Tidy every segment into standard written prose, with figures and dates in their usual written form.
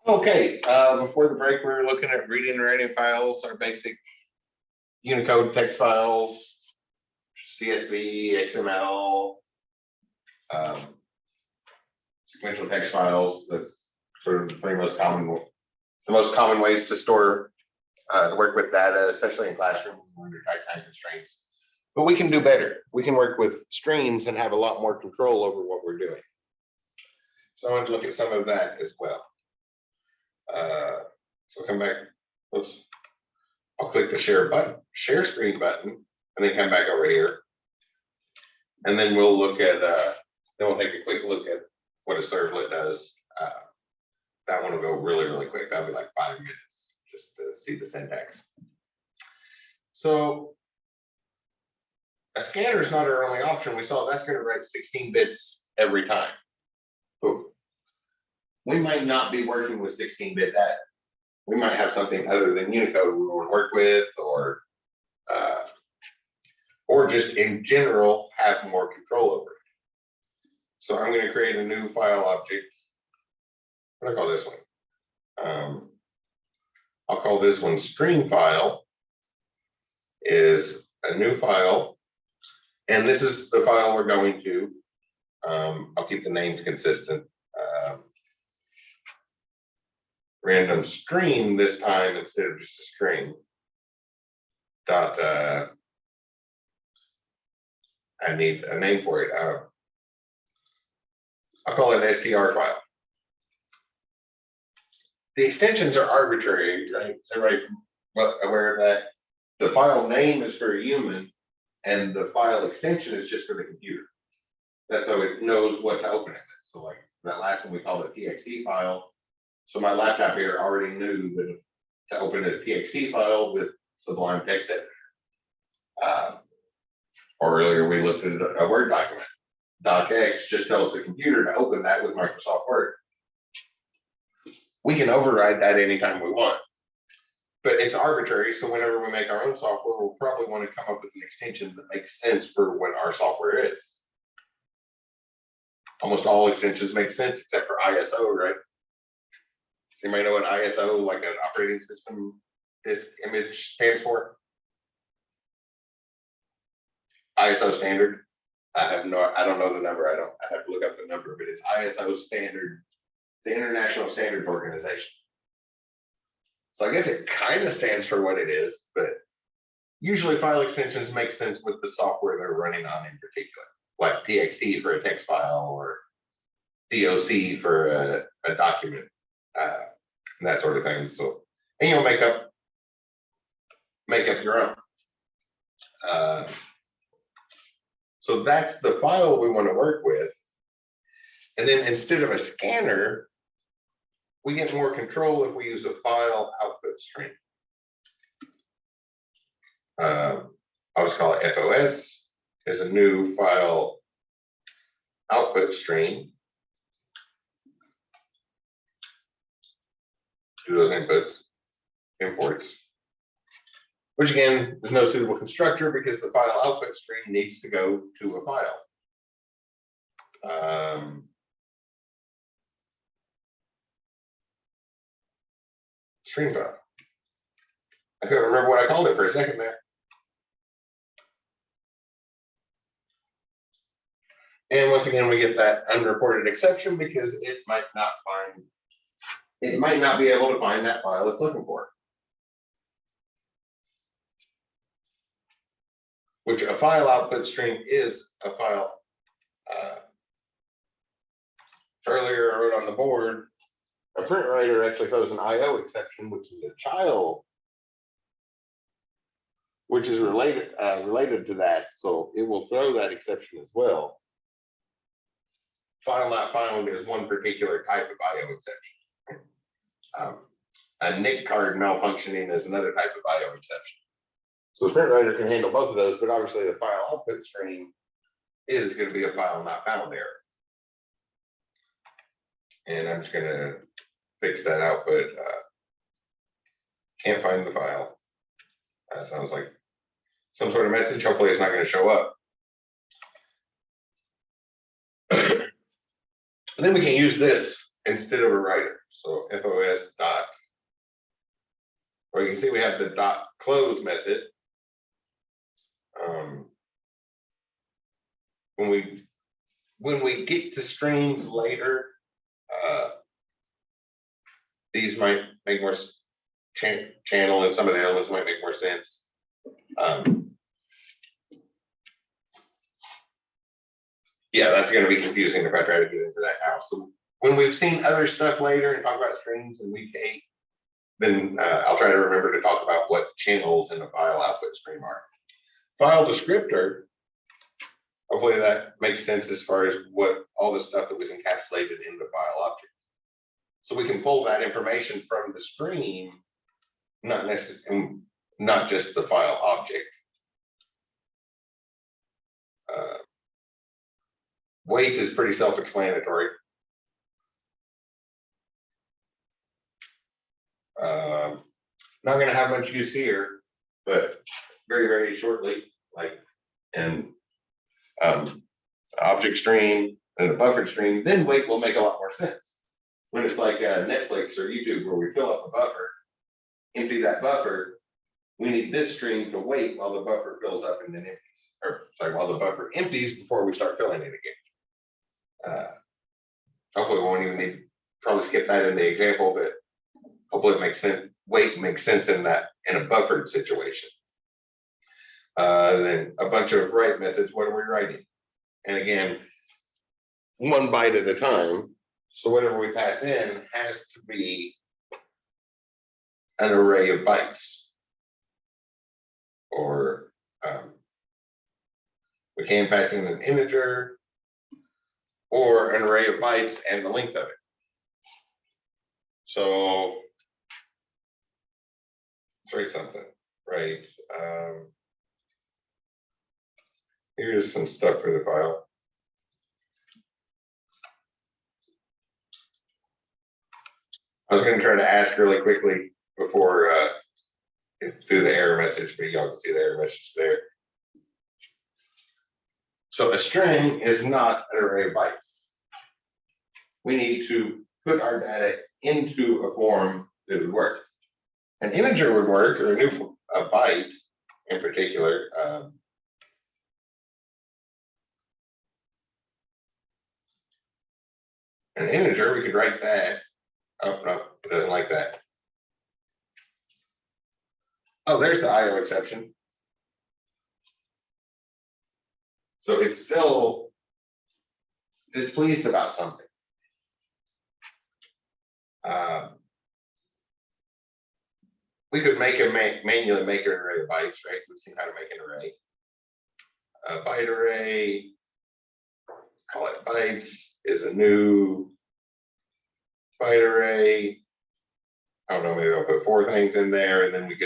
Okay, before the break, we were looking at reading and writing files, our basic Unicode text files, CSV, XML, sequential text files. That's sort of the three most common ways to store, work with data, especially in classroom under tight time constraints. But we can do better. We can work with streams and have a lot more control over what we're doing. So I want to look at some of that as well. So come back, oops. I'll click the share screen button, and then come back over here. And then we'll look at, then we'll take a quick look at what a servlet does. That one will go really, really quick. That'll be like 5 minutes just to see the syntax. So a scanner is not our only option. We saw that's going to write 16 bits every time. But we might not be working with 16-bit data. We might have something other than Unicode we want to work with, or just in general have more control over it. So I'm going to create a new file object. What do I call this one? I'll call this one stream file. Is a new file, and this is the file we're going to. I'll keep the names consistent. Random stream this time instead of just a string. Dot. I need a name for it. I'll call it an str file. The extensions are arbitrary, right? Is everybody aware of that? The file name is for a human, and the file extension is just for the computer. That's so it knows what to open it with. So like that last one we called a txt file. So my laptop here already knew that to open a txt file with Sublime Text Editor. Or earlier we looked at a Word document. Docx just tells the computer to open that with Microsoft Word. We can override that anytime we want. But it's arbitrary, so whenever we make our own software, we'll probably want to come up with an extension that makes sense for what our software is. Almost all extensions make sense except for ISO, right? Does anybody know what ISO, like an operating system disk image, stands for? ISO standard. I don't know the number. I have to look up the number, but it's ISO standard, the International Standards Organization. So I guess it kind of stands for what it is, but usually file extensions make sense with the software they're running on in particular, like txt for a text file or doc for a document, that sort of thing. So, and you'll make up your own. So that's the file we want to work with. And then instead of a scanner, we get more control if we use a file output stream. I'll just call it FOS is a new file output stream. Do those imports, which again is no suitable constructor because the file output stream needs to go to a file. Stream file. I couldn't remember what I called it for a second there. And once again, we get that unreported exception because it might not be able to find that file it's looking for. Which a file output stream is a file. Earlier I wrote on the board, a print writer actually throws an IO exception, which is a child, which is related to that. So it will throw that exception as well. File not found is one particular type of IO exception. A NIC card malfunctioning is another type of IO exception. So the print writer can handle both of those, but obviously the file output stream is going to be a file not found error. And I'm just going to fix that output. Can't find the file. Sounds like some sort of message. Hopefully it's not going to show up. And then we can use this instead of a writer. So FOS dot, or you can see we have the dot close method. When we get to streams later, these might make more channel, and some of the elements might make more sense. Yeah, that's going to be confusing if I try to get into that now. So when we've seen other stuff later and talk about streams in week 8, then I'll try to remember to talk about what channels in the file output stream are. File descriptor, hopefully that makes sense as far as what all the stuff that was encapsulated in the file object. So we can pull that information from the stream, not necessarily, not just the file object. Wait is pretty self-explanatory. Not going to have much use here, but very, very shortly, like in object stream and the buffered stream, then wait will make a lot more sense. When it's like Netflix or YouTube, where we fill up a buffer, empty that buffer, we need this stream to wait while the buffer fills up and then empties. Or sorry, while the buffer empties before we start filling it again. Hopefully we won't even need to probably skip that in the example, but hopefully it makes sense. Wait makes sense in that, in a buffered situation. Then a bunch of write methods. What are we writing? And again, 1 byte at a time. So whatever we pass in has to be an array of bytes. Or we can pass in an integer or an array of bytes and the length of it. So let's write something, right? Here's some stuff for the file. I was going to try to ask really quickly before through the error message, but y'all can see the error message there. So a string is not an array of bytes. We need to put our data into a form that would work. An integer would work, or a byte in particular. An integer, we could write that. Oh, no, it doesn't like that. Oh, there's the IO exception. So it's still displeased about something. We could make manually make an array of bytes, right? We've seen how to make an array. A byte array, call it bytes, is a new byte array. I don't know, maybe I'll put 4 things in there, and then we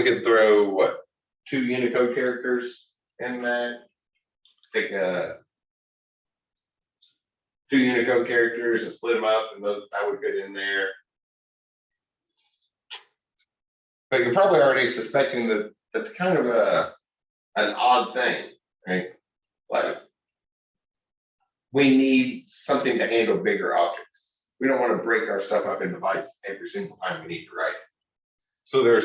could throw what, 2 Unicode characters in that. Take 2 Unicode characters and split them up, and that would fit in there. But you're probably already suspecting that that's kind of an odd thing, right? Like, we need something to handle bigger objects. We don't want to break our stuff up into bytes every single time we need to write. So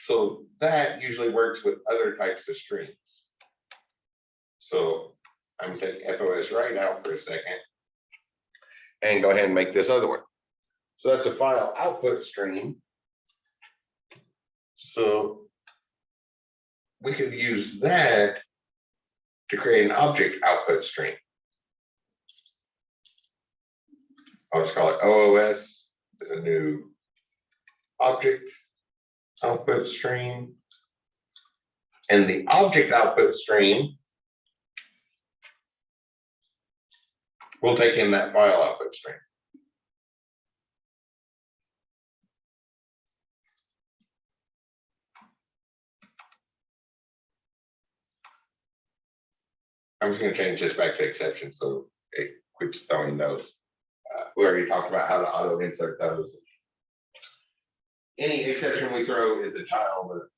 so that usually works with other types of streams. So I'm going to take FOS write out for a second and go ahead and make this other one. So that's a file output stream. So we could use that to create an object output stream. I'll just call it OOS as a new object output stream. And the object output stream will take in that file output stream. I'm just going to change this back to exception so it quits throwing those. We already talked about how to auto insert those. Any exception we throw is a child of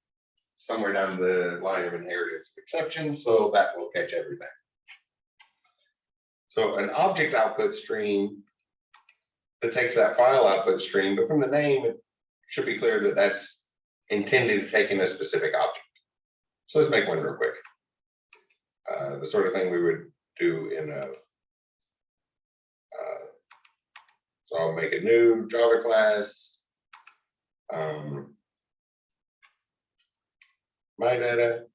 somewhere down the line of inheritance exception, so that will catch everything. So an object output stream that takes that file output stream, but from the name, it should be clear that that's intended to take in a specific object. So let's make one real quick. The sort of thing we would do in a, so I'll make a new Java class. My data,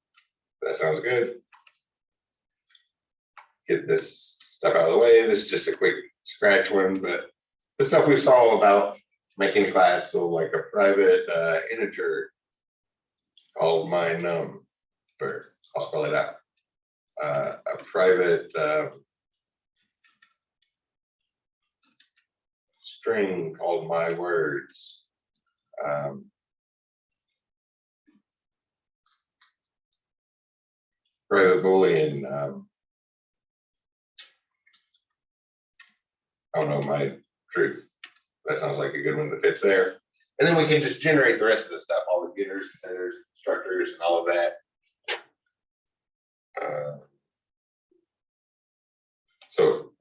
that sounds good. Get this stuff out of the way. This is just a quick scratch one, but the stuff we saw about making a class, so like a private integer called my number. I'll spell it out. A private string called my words. Private Boolean. Oh no, my truth. That sounds like a good one that fits there. And then we can just generate the rest of the stuff, all the getters and setters, constructors, and all of that. So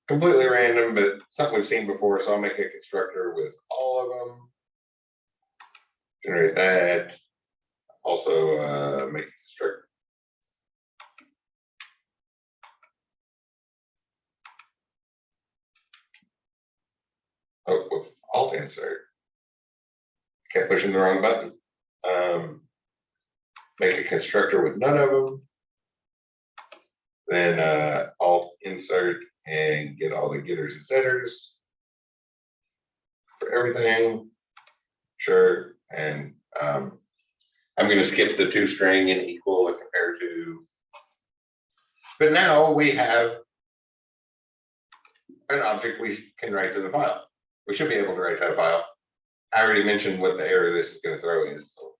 completely random, but something we've seen before. So I'll make a constructor with all of them. Generate that. Also make a constructor. Oh, whoops, Alt insert. Kept pushing the wrong button. Make a constructor with none of them. Then Alt insert and get all the getters and setters for everything. Sure. And I'm going to skip the toString and equal and compare to. But now we have an object we can write to the file. We should be able to write to a file. I already mentioned what the error this is going to throw is, so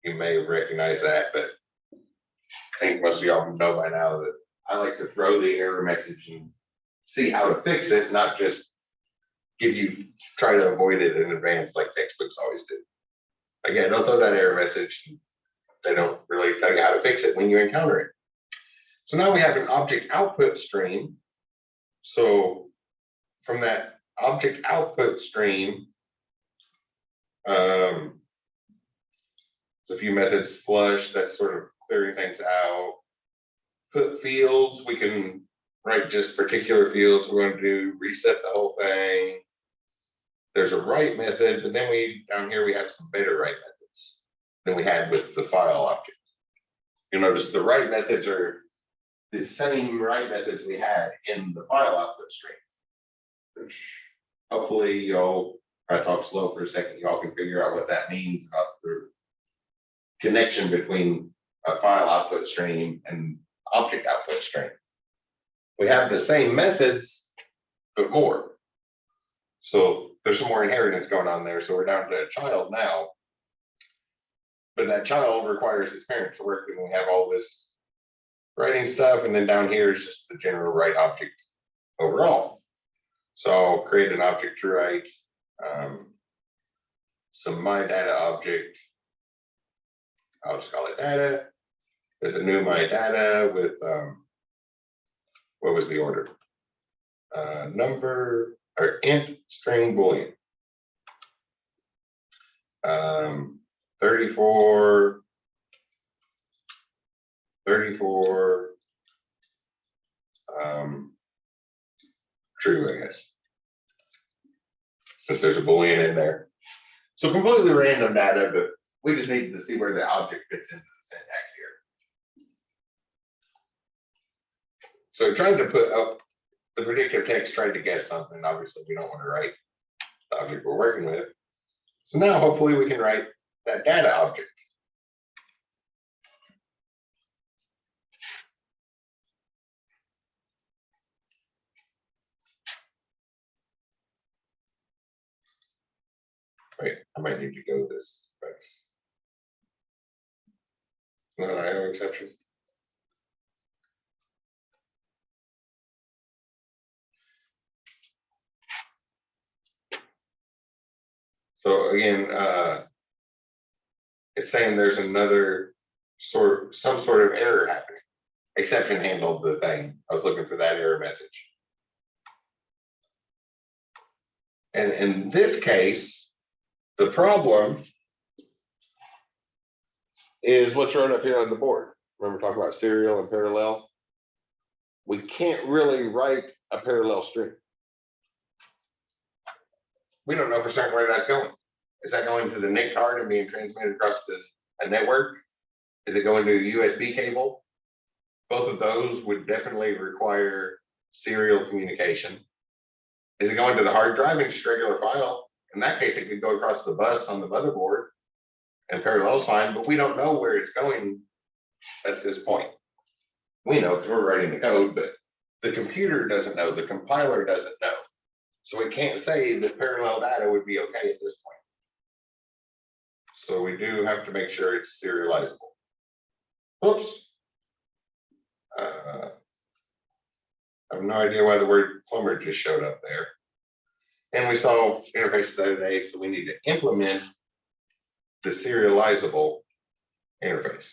you may recognize that, but I think most of y'all know by now that I like to throw the error message and see how to fix it, not just try to avoid it in advance like textbooks always do. Again, don't throw that error message. They don't really tell you how to fix it when you encounter it. So now we have an object output stream. So from that object output stream, a few methods, flush, that's sort of clearing things out. Put fields, we can write just particular fields. We're going to do reset the whole thing. There's a write method, but then down here we have some better write methods than we had with the file object. You'll notice the write methods are the same write methods we had in the file output stream. Which hopefully y'all, I talk slow for a second, y'all can figure out what that means about the connection between a file output stream and object output stream. We have the same methods, but more. So there's some more inheritance going on there. So we're down to a child now. But that child requires its parent to work, and we have all this writing stuff. And then down here is just the general write object overall. So I'll create an object to write some my data object. I'll just call it data. There's a new my data with what was the order? Number or int string boolean. 34 true, I guess, since there's a boolean in there. So completely random data, but we just need to see where the object fits into the syntax here. So I tried to put up the predictive text, tried to guess something. Obviously, we don't want to write the object we're working with. So now hopefully we can write that data object. Wait, I might need to go this specs. Not an IO exception. So again, it's saying there's another some sort of error happening. Exception handled the thing. I was looking for that error message. And in this case, the problem is what's shown up here on the board. Remember talking about serial and parallel? We can't really write a parallel string. We don't know for certain where that's going. Is that going to the NIC card and being transmitted across a network? Is it going to a USB cable? Both of those would definitely require serial communication. Is it going to the hard drive in just regular file? In that case, it could go across the bus on the motherboard and parallel is fine, but we don't know where it's going at this point. We know because we're writing the code, but the computer doesn't know, the compiler doesn't know. So we can't say that parallel data would be okay at this point. So we do have to make sure it's serializable. Whoops. I have no idea why the word plumber just showed up there. And we saw interfaces the other day, so we need to implement the serializable interface.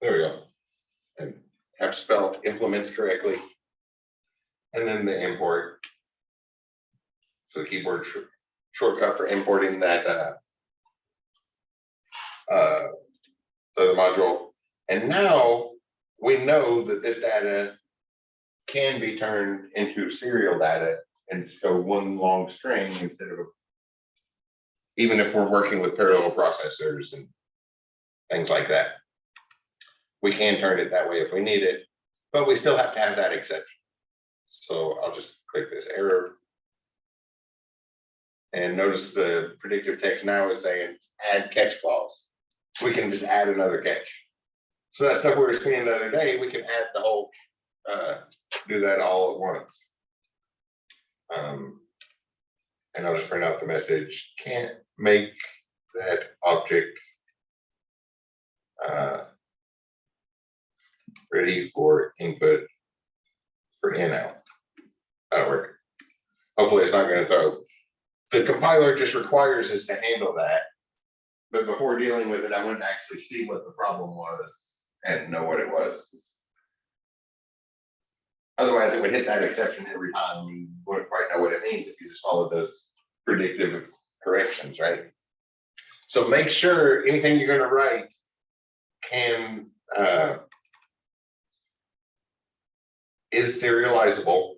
There we go. And have to spell implements correctly. And then the import. So the keyboard shortcut for importing that the module. And now we know that this data can be turned into serial data and just go one long string instead of even if we're working with parallel processors and things like that. We can turn it that way if we need it, but we still have to have that exception. So I'll just click this error. And notice the predictive text now is saying add catch clause. So we can just add another catch. So that stuff we were seeing the other day, we can add the whole, do that all at once. And I'll just print out the message, can't make that object ready for input for in out. That'll work. Hopefully it's not going to throw. The compiler just requires us to handle that. But before dealing with it, I wanted to actually see what the problem was and know what it was. Otherwise, it would hit that exception every time. You wouldn't quite know what it means if you just followed those predictive corrections, right? So make sure anything you're going to write can is serializable.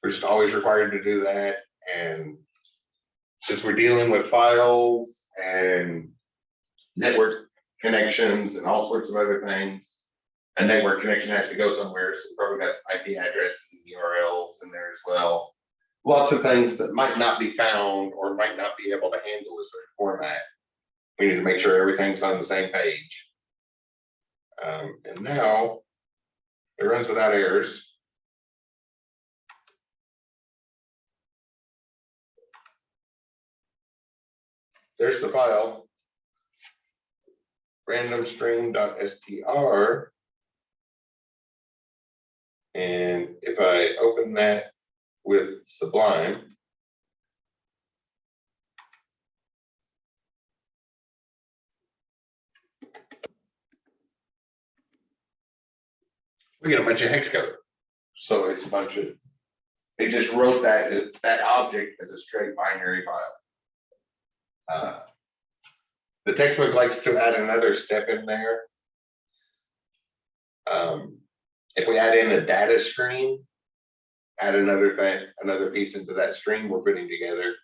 We're just always required to do that. And since we're dealing with files and network connections and all sorts of other things, a network connection has to go somewhere. So probably got some IP addresses and URLs in there as well. Lots of things that might not be found or might not be able to handle a certain format. We need to make sure everything's on the same page. And now it runs without errors. There's the file, randomstring.str. And if I open that with Sublime, we get a bunch of hex code. So it's a bunch of, they just wrote that object as a straight binary file. The textbook likes to add another step in there. If we add in a data stream, add another piece into that string we're putting together,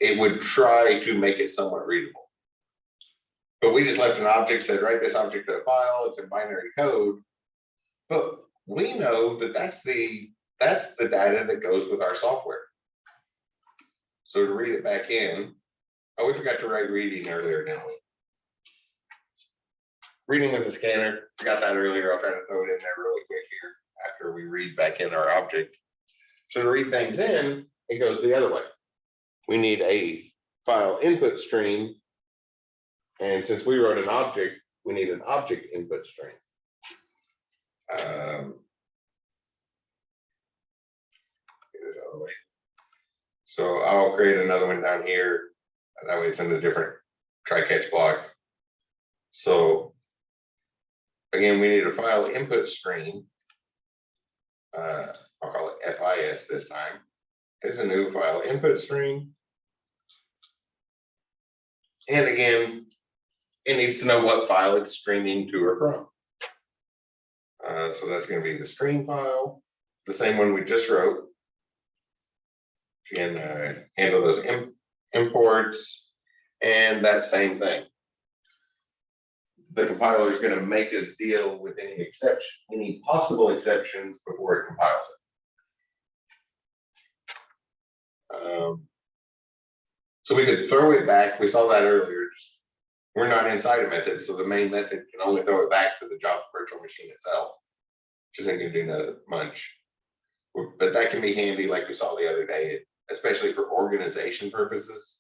it would try to make it somewhat readable. But we just left an object, said, write this object to a file, it's in binary code. But we know that that's the data that goes with our software. So to read it back in, oh, we forgot to write reading earlier, didn't we? Reading with the scanner, forgot that earlier. I'll try to throw it in there really quick here after we read back in our object. So to read things in, it goes the other way. We need a file input stream. And since we wrote an object, we need an object input stream. Get this out of the way. So I'll create another one down here. That way it's in a different try-catch block. So again, we need a file input stream. I'll call it FIS this time. Here's a new file input stream. And again, it needs to know what file it's streaming to or from. So that's going to be the stream file, the same one we just wrote. Again, handle those imports and that same thing. The compiler is going to make us deal with any possible exceptions before it compiles it. So we could throw it back. We saw that earlier. We're not inside a method, so the main method can only throw it back to the Java virtual machine itself, which isn't going to do much. But that can be handy, like we saw the other day, especially for organization purposes.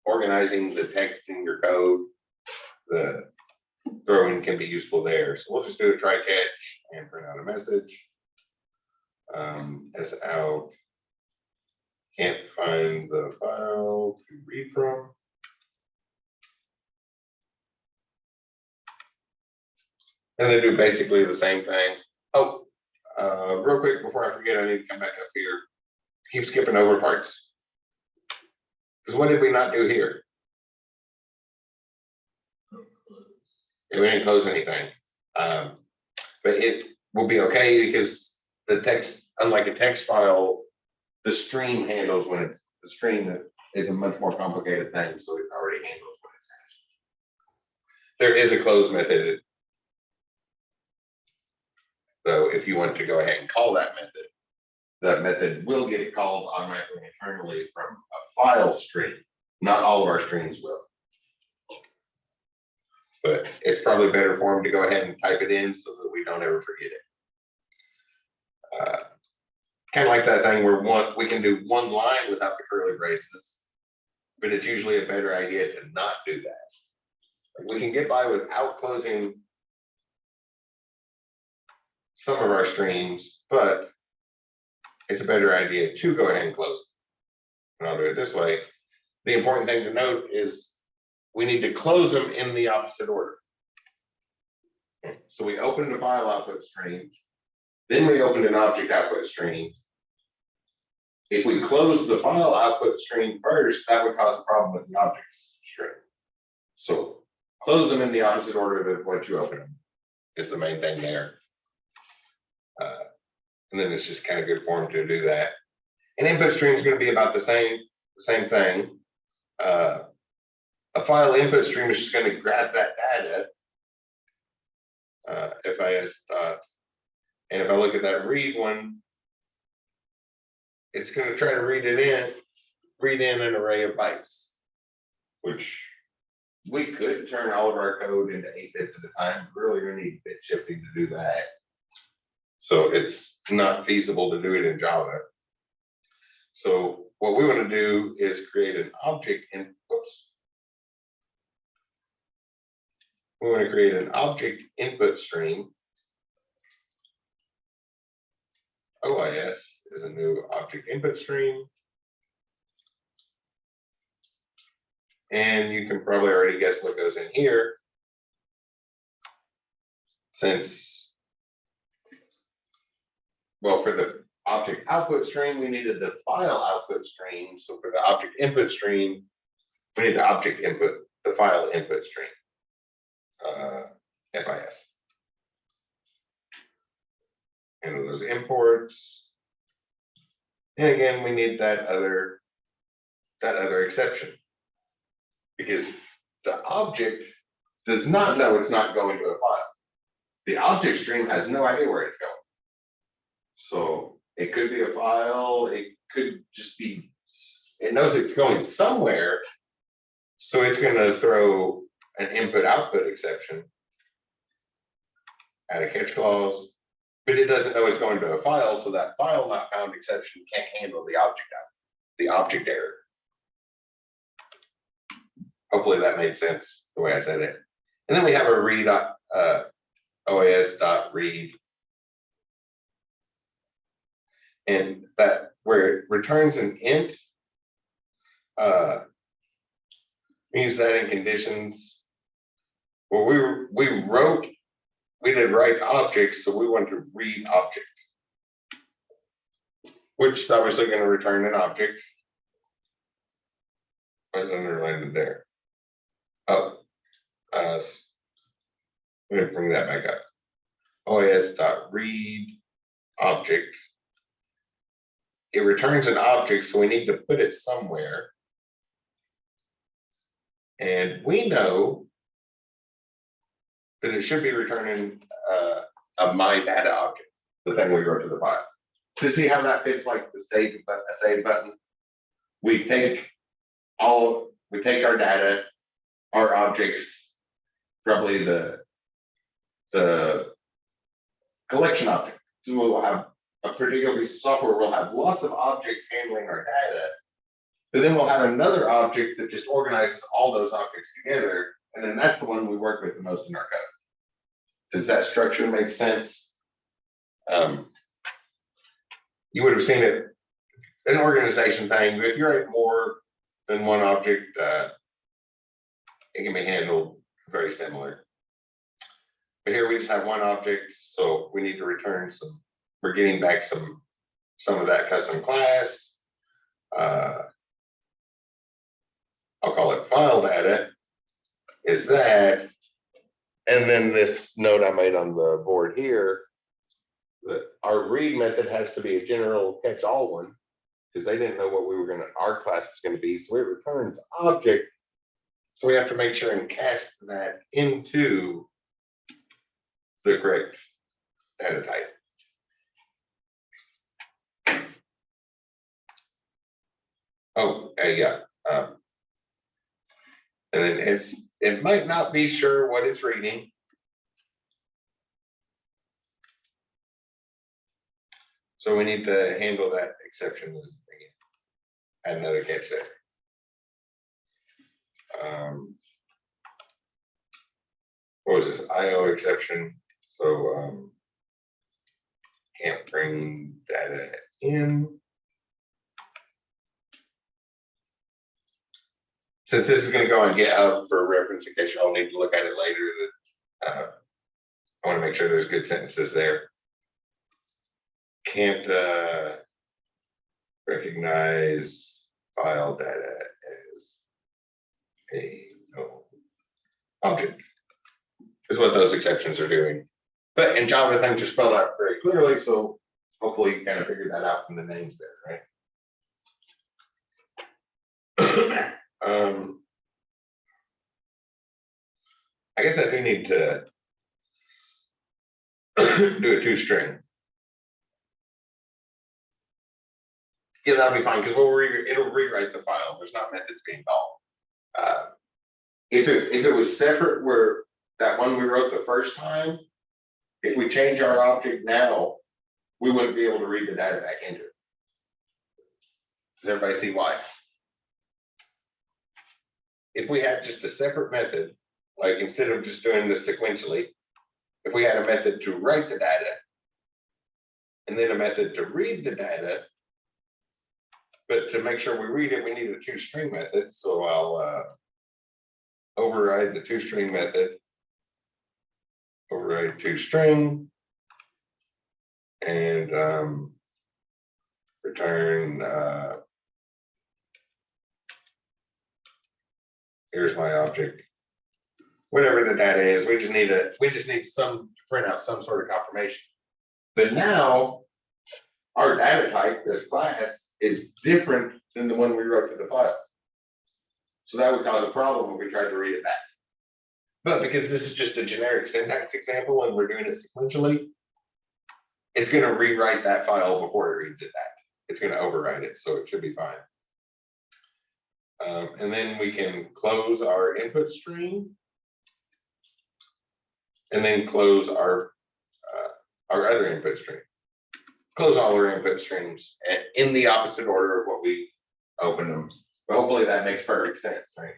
Organizing the text in your code, the throwing can be useful there. So we'll just do a try catch and print out a message. S out, can't find the file to read from. And then do basically the same thing. Oh, real quick before I forget, I need to come back up here. Keep skipping over parts. Because what did we not do here? Yeah, we didn't close anything. But it will be okay because the text, unlike a text file, the stream handles when it's the stream is a much more complicated thing, so it already handles when it's hashed. There is a close method. So if you want to go ahead and call that method will get called automatically internally from a file stream. Not all of our streams will. But it's probably better for them to go ahead and type it in so that we don't ever forget it. Kind of like that thing where we can do one line without the curly braces, but it's usually a better idea to not do that. We can get by without closing some of our streams, but it's a better idea to go ahead and close it. And I'll do it this way. The important thing to note is we need to close them in the opposite order. So we opened a file output stream, then we opened an object output stream. If we close the file output stream first, that would cause a problem with the object stream. So close them in the opposite order of what you open them is the main thing there. And then it's just kind of good form to do that. An input stream is going to be about the same thing. A file input stream is just going to grab that data, FIS dot, and if I look at that read one, it's going to try to read in an array of bytes, which we could turn all of our code into 8 bits at a time. Really, we need bit shifting to do that. So it's not feasible to do it in Java. So what we want to do is create an object we want to create an object input stream. OIS is a new object input stream. And you can probably already guess what goes in here. Well, for the object output stream, we needed the file output stream. So for the object input stream, we need the file input stream, FIS. And those imports. And again, we need that other exception because the object does not know it's not going to a file. The object stream has no idea where it's going. So it could be a file, it could just be, it knows it's going somewhere. So it's going to throw an input output exception, add a catch clause, but it doesn't know it's going to a file. So that file not found exception can't handle the object error. Hopefully that made sense the way I said it. And then we have a read, OAS.read. And that where it returns an int Use that in conditions. Well, we did write objects, so we want to read object, which is obviously going to return an object. What's underlined there? Oh, let me bring that back up. OS.read object. It returns an object, so we need to put it somewhere. And we know that it should be returning a my data object, the thing we wrote to the file. To see how that fits like the save button, we take our data, our objects, probably the collection object. So we'll have a particular piece of software, we'll have lots of objects handling our data, but then we'll have another object that just organizes all those objects together, and then that's the one we work with the most in our code. Does that structure make sense? You would have seen it, an organization thing, but if you write more than one object, it can be handled very similar. But here we just have one object, so we need to return some, we're getting back some of that custom class. I'll call it file data, is that, and then this note I made on the board here, that our read method has to be a general catch-all one, because they didn't know what we were gonna, our class is gonna be, so it returns object. So we have to make sure and cast that into the correct data type. Oh, yeah. And then it might not be sure what it's reading. So we need to handle that exception again. Add another catch there. What was this IO exception? So can't bring data in. Since this is going to go on GitHub for reference in case y'all need to look at it later, that I want to make sure there's good sentences there. Can't recognize file data as a object is what those exceptions are doing. But in Java, things are spelled out very clearly, so hopefully you kind of figured that out from the names there, right? I guess I do need to do a toString. Yeah, that'll be fine because it'll rewrite the file. There's not methods being called. If it was separate, where that one we wrote the first time, if we change our object now, we wouldn't be able to read the data back into it. Does everybody see why? If we had just a separate method, like instead of just doing this sequentially, if we had a method to write the data and then a method to read the data, but to make sure we read it, we need a toString method. So I'll override the toString method, override toString, and return. Here's my object. Whatever the data is, we just need some to print out some sort of confirmation. But now our data type, this class, is different than the one we wrote to the file. So that would cause a problem when we tried to read it back. But because this is just a generic syntax example and we're doing it sequentially, it's going to rewrite that file before it reads it back. It's going to overwrite it, so it should be fine. And then we can close our input stream, and then close our other input stream. Close all our input streams in the opposite order of what we open them. But hopefully that makes perfect sense, right?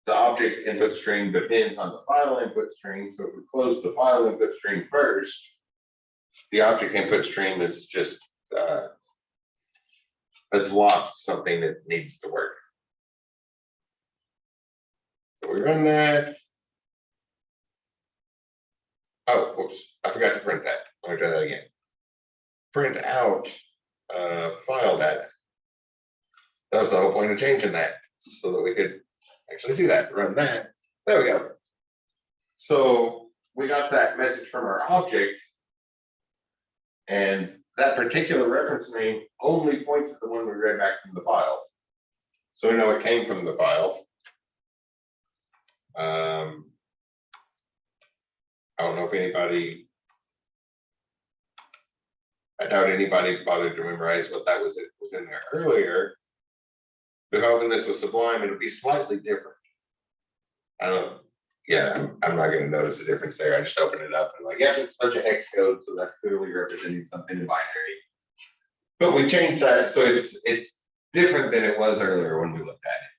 The object input stream depends on the file input stream. So if we close the file input stream first, the object input stream is just has lost something that needs to work. So we run that. Oh, whoops, I forgot to print that. Let me try that again. Print out file data. That was the whole point of changing that, so that we could actually see that. Run that. There we go. So we got that message from our object, and that particular reference name only points to the one we read back from the file. So we know it came from the file. I don't know if anybody, I doubt anybody bothered to memorize what that was. It was in there earlier. But hoping this was Sublime, it would be slightly different. I don't, yeah, I'm not going to notice the difference there. I just opened it up and like, yeah, it's a bunch of hex code, so that's clearly representing something in binary. But we changed that, so it's different than it was earlier when we looked at it.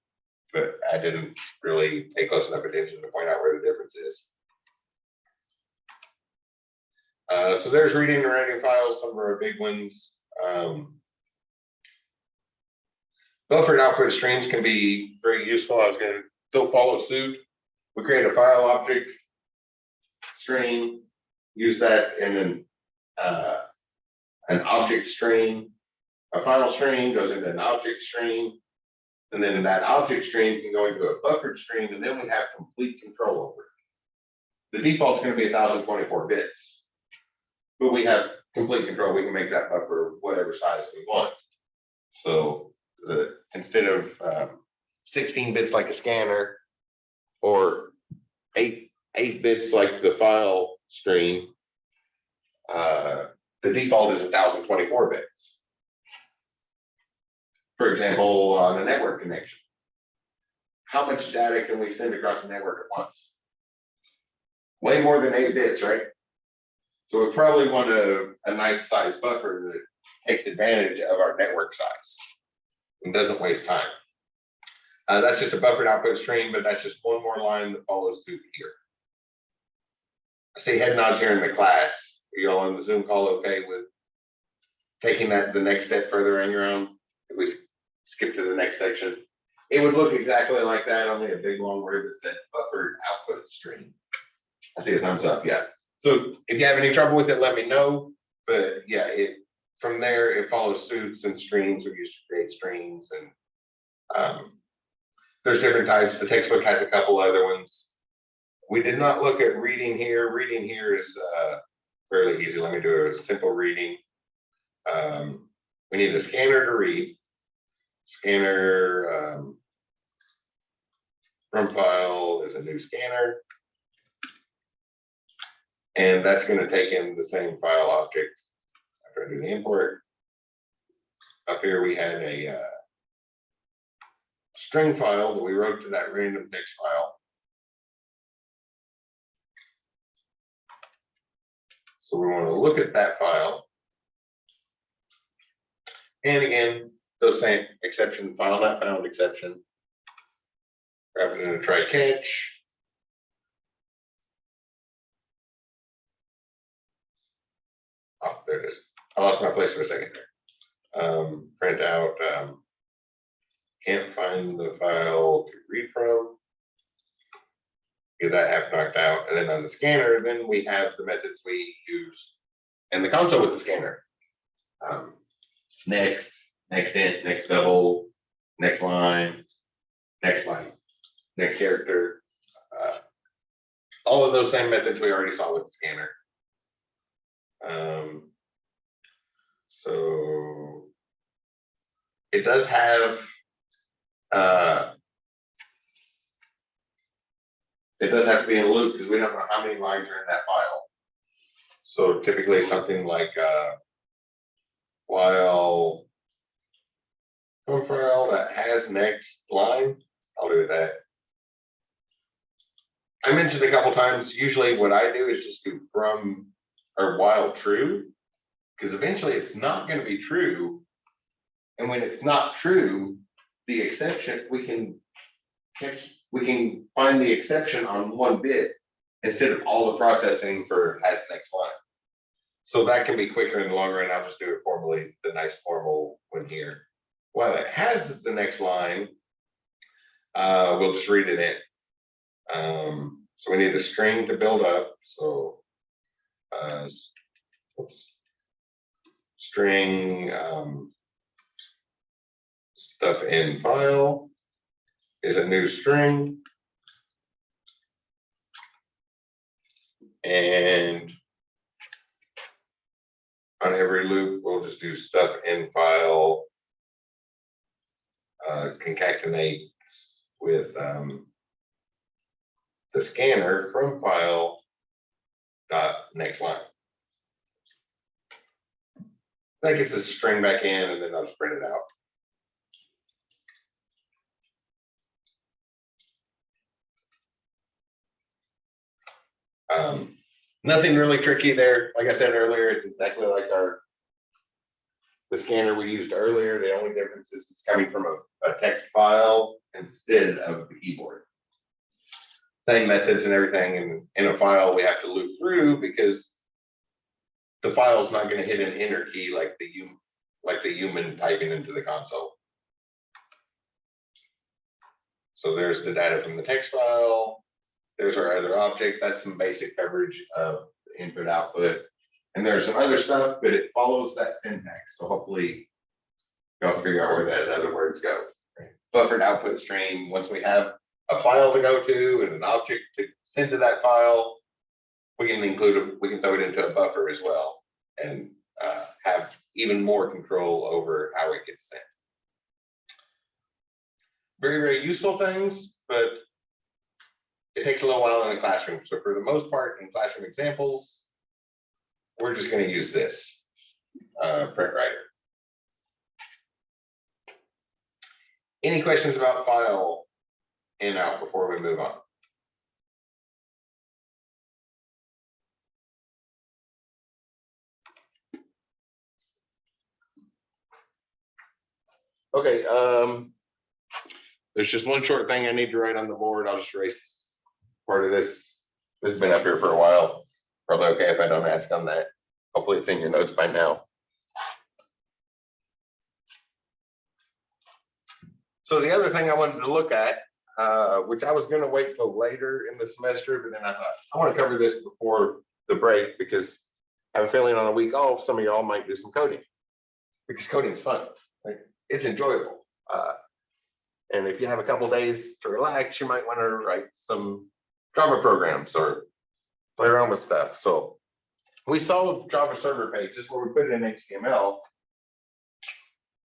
But I didn't really pay close enough attention to point out where the difference is. So there's reading and writing files, some of our big ones. Buffered output streams can be very useful. They'll follow suit. We create a file object stream, use that in an object stream. A file stream goes into an object stream, and then that object stream can go into a buffered stream, and then we have complete control over it. The default is going to be 1024 bits, but we have complete control. We can make that buffer whatever size we want. So instead of 16 bits like a scanner, or 8 bits like the file stream, the default is 1024 bits. For example, on a network connection, how much data can we send across the network at once? Way more than 8 bits, right? So we probably want a nice size buffer that takes advantage of our network size and doesn't waste time. That's just a buffered output stream, but that's just one more line that follows suit here. I see head nods here in the class. Are you all on the Zoom call okay with taking that the next step further on your own? If we skip to the next section, it would look exactly like that, only a big long word that said buffered output stream. I see a thumbs up, yeah. So if you have any trouble with it, let me know. But yeah, from there, it follows suits and streams. We used to create streams, and there's different types. The textbook has a couple other ones. We did not look at reading here. Reading here is fairly easy. Let me do a simple reading. We need a scanner to read. Scanner from file is a new scanner. And that's going to take in the same file object after I do the import. Up here we had a string file that we wrote to that random text file. So we want to look at that file. And again, those same exception, file not found exception. Wrap it in a try catch. Oh, there it is. I lost my place for a second there. Print out, can't find the file to read from. Get that half knocked out. And then on the scanner, then we have the methods we use in the console with the scanner. Next int, next double, next line, next character. All of those same methods we already saw with the scanner. So it does have to be in a loop because we don't know how many lines are in that file. So typically something like while from file that has next line, I'll do that. I mentioned a couple times, usually what I do is just do from or while true, because eventually it's not going to be true. And when it's not true, the exception, we can find the exception on one bit instead of all the processing for has next line. So that can be quicker in the long run. I'll just do it formally, the nice formal one here. while it has the next line, we'll just read it in. So we need a string to build up. So string stuff in file is a new string. And on every loop, we'll just do stuff in file, concatenate with the scanner from file dot next line. That gets a string back in, and then I'll just print it out. Nothing really tricky there. Like I said earlier, it's exactly like the scanner we used earlier. The only difference is it's coming from a text file instead of the keyboard. Same methods and everything. And in a file, we have to loop through because the file is not going to hit an enter key like the human typing into the console. So there's the data from the text file. There's our other object. That's some basic coverage of input output. And there's some other stuff, but it follows that syntax. So hopefully y'all figure out where that other words go. Buffered output stream. Once we have a file to go to and an object to send to that file, we can throw it into a buffer as well and have even more control over how it gets sent. Very, very useful things, but it takes a little while in the classroom. So for the most part, in classroom examples, we're just going to use this print writer. Any questions about file in out before we move on? Okay, there's just one short thing I need to write on the board. I'll just erase part of this. This has been up here for a while. Probably okay if I don't ask on that. Hopefully it's in your notes by now. So the other thing I wanted to look at, which I was going to wait till later in the semester, but then I thought I want to cover this before the break because I have a feeling on a week off, some of y'all might do some coding because coding is fun. Like, it's enjoyable. And if you have a couple days to relax, you might want to write some Java programs or play around with stuff. So we saw Java server pages where we put it in HTML,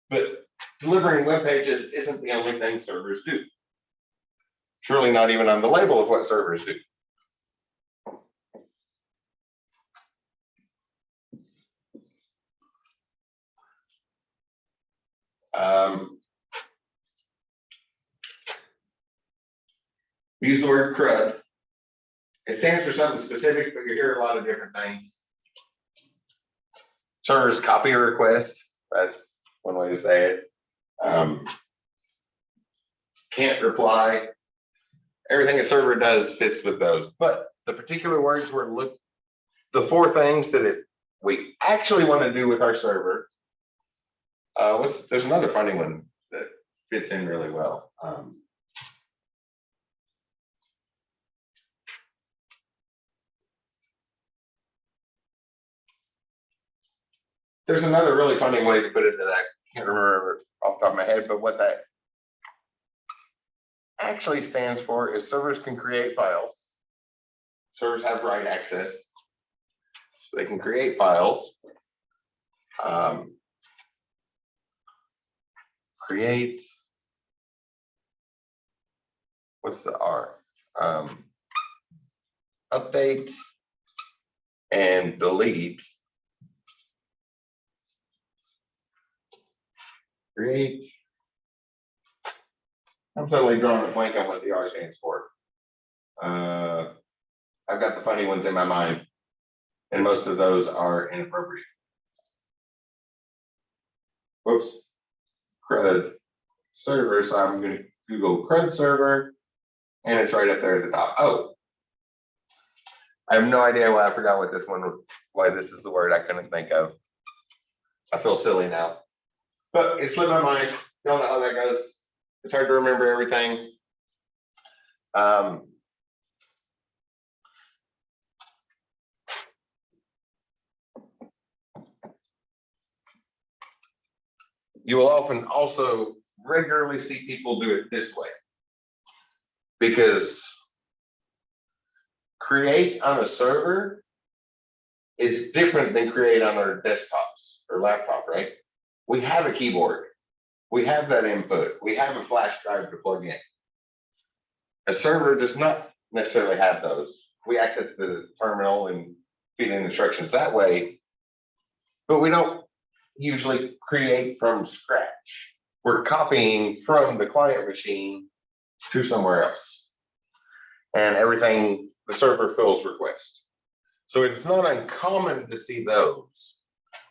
but delivering web pages isn't the only thing servers do. Surely not even on the label of what servers do. We use the word CRUD. It stands for something specific, but you hear a lot of different things. Servers copy a request. That's one way to say it. Can't reply. Everything a server does fits with those. But the particular words the four things that we actually want to do with our server. There's another funny one that fits in really well. There's another really funny way to put it that I can't remember off the top of my head, but what that actually stands for is servers can create files. Servers have write access, so they can create files. Create, what's the R? Update and delete. Create. I'm suddenly drawing a blank on what the R stands for. I've got the funny ones in my mind, and most of those are inappropriate. Whoops. CRUD server. So I'm going to Google CRUD server, and it's right up there at the top. Oh, I have no idea why I forgot why this is the word I couldn't think of. I feel silly now. But it slipped my mind. Y'all know how that goes. It's hard to remember everything. You will often also regularly see people do it this way, because create on a server is different than create on our desktops or laptop, right? We have a keyboard, we have that input, we have a flash drive to plug in. A server does not necessarily have those. We access the terminal and feed in instructions that way, but we don't usually create from scratch. We're copying from the client machine to somewhere else. And everything, the server fills request. So it's not uncommon to see those,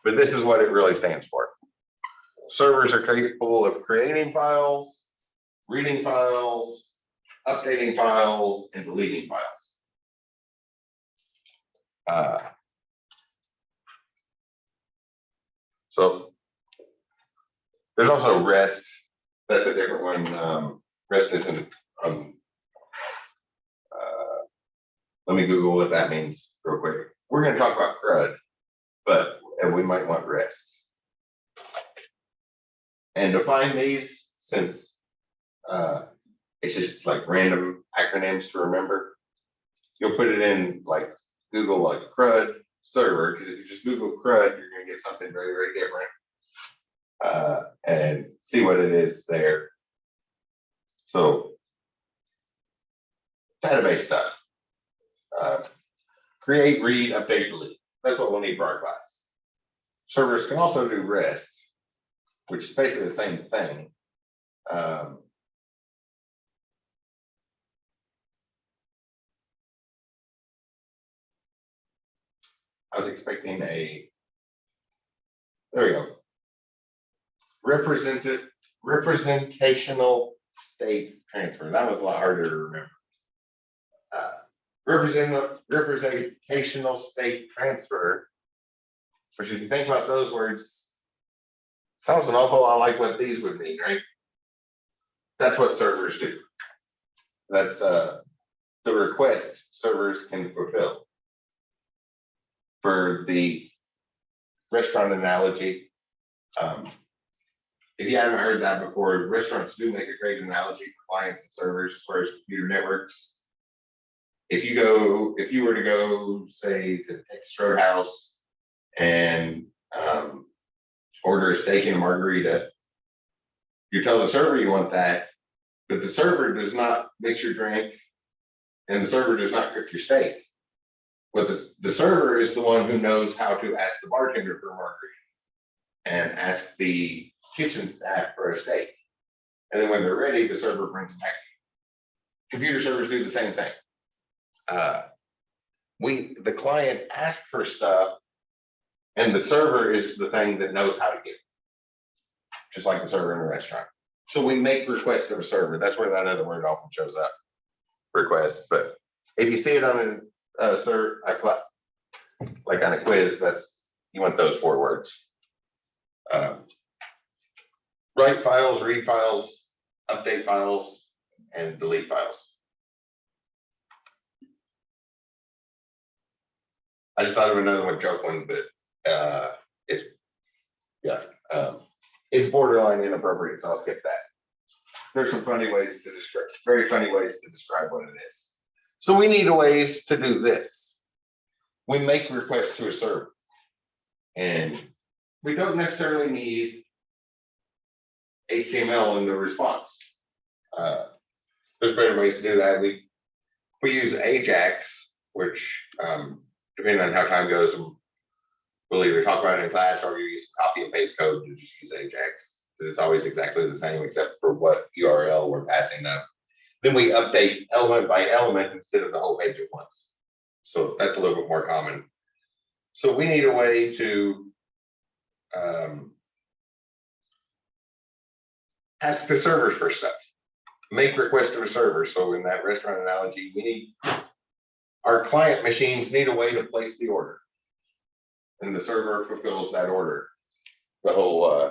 but this is what it really stands for. Servers are capable of creating files, reading files, updating files, and deleting files. So there's also REST. That's a different one. REST isn't. Let me Google what that means real quick. We're going to talk about CRUD, but we might want REST. And to find these, since it's just like random acronyms to remember, you'll put it in like Google, like CRUD server, because if you just Google CRUD, you're going to get something very, very different, and see what it is there. So database stuff. Create, read, update, delete. That's what we'll need for our class. Servers can also do REST, which is basically the same thing. I was expecting a, there we go. Representational state transfer. That was a lot harder to remember. Representational state transfer, which if you think about those words, sounds an awful lot like what these would mean, right? That's what servers do. That's the request servers can fulfill. For the restaurant analogy, if you haven't heard that before, restaurants do make a great analogy for clients and servers as far as computer networks. If you were to go, say, to Texas Roadhouse and order a steak and a margarita, you tell the server you want that, but the server does not mix your drink and the server does not cook your steak. But the server is the one who knows how to ask the bartender for a margarita and ask the kitchen staff for a steak. And then when they're ready, the server brings it back. Computer servers do the same thing. The client asks for stuff, and the server is the thing that knows how to get it, just like the server in a restaurant. So we make requests of a server. That's where that other word often shows up, request. But if you see it on like on a quiz, you want those 4 words. Write files, read files, update files, and delete files. I just thought of another one joke one, but it's borderline inappropriate, so I'll skip that. There's some funny ways to describe, very funny ways to describe what it is. So we need ways to do this. We make requests to a server, and we don't necessarily need HTML in the response. There's better ways to do that. We use Ajax, which depending on how time goes, we'll either talk about it in class or we use copy and paste code to just use Ajax, because it's always exactly the same except for what URL we're passing up. Then we update element by element instead of the whole page at once. So that's a little bit more common. So we need a way to ask the servers for stuff, make requests to a server. So in that restaurant analogy, our client machines need a way to place the order, and the server fulfills that order, the whole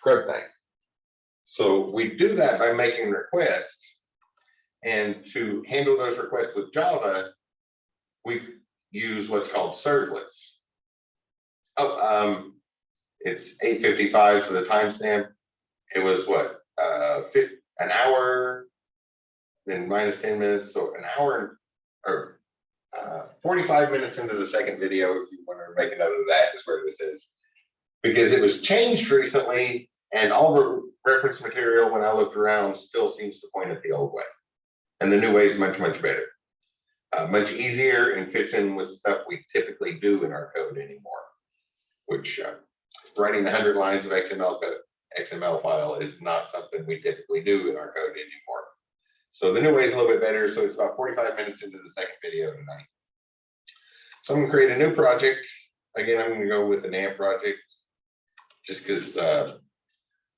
CRUD thing. So we do that by making requests. And to handle those requests with Java, we use what's called servlets. Oh, it's 8:55, so the timestamp, it was what, an hour, then minus 10 minutes, so an hour or 45 minutes into the second video, if you want to make a note of that, is where this is. Because it was changed recently, and all the reference material, when I looked around, still seems to point at the old way. And the new way is much, much better. Much easier and fits in with stuff we typically do in our code anymore, which writing 100 lines of XML file is not something we typically do in our code anymore. So the new way is a little bit better. So it's about 45 minutes into the second video tonight. So I'm going to create a new project. Again, I'm going to go with an AMP project just because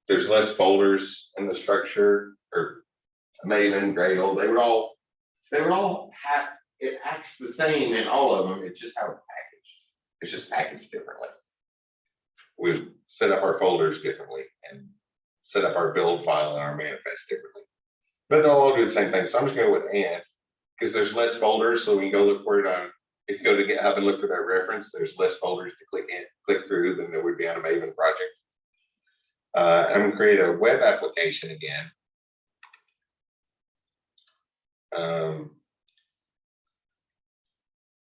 there's less folders in the structure, or Maven, Gradle, they would all have, it acts the same in all of them. It's just how it's packaged. It's just packaged differently. We've set up our folders differently and set up our build file and our manifest differently. But they'll all do the same thing. So I'm just going to go with ANT because there's less folders. So we can go look for it on, if you go to GitHub and look for that reference, there's less folders to click through than there would be on a Maven project. I'm going to create a web application again.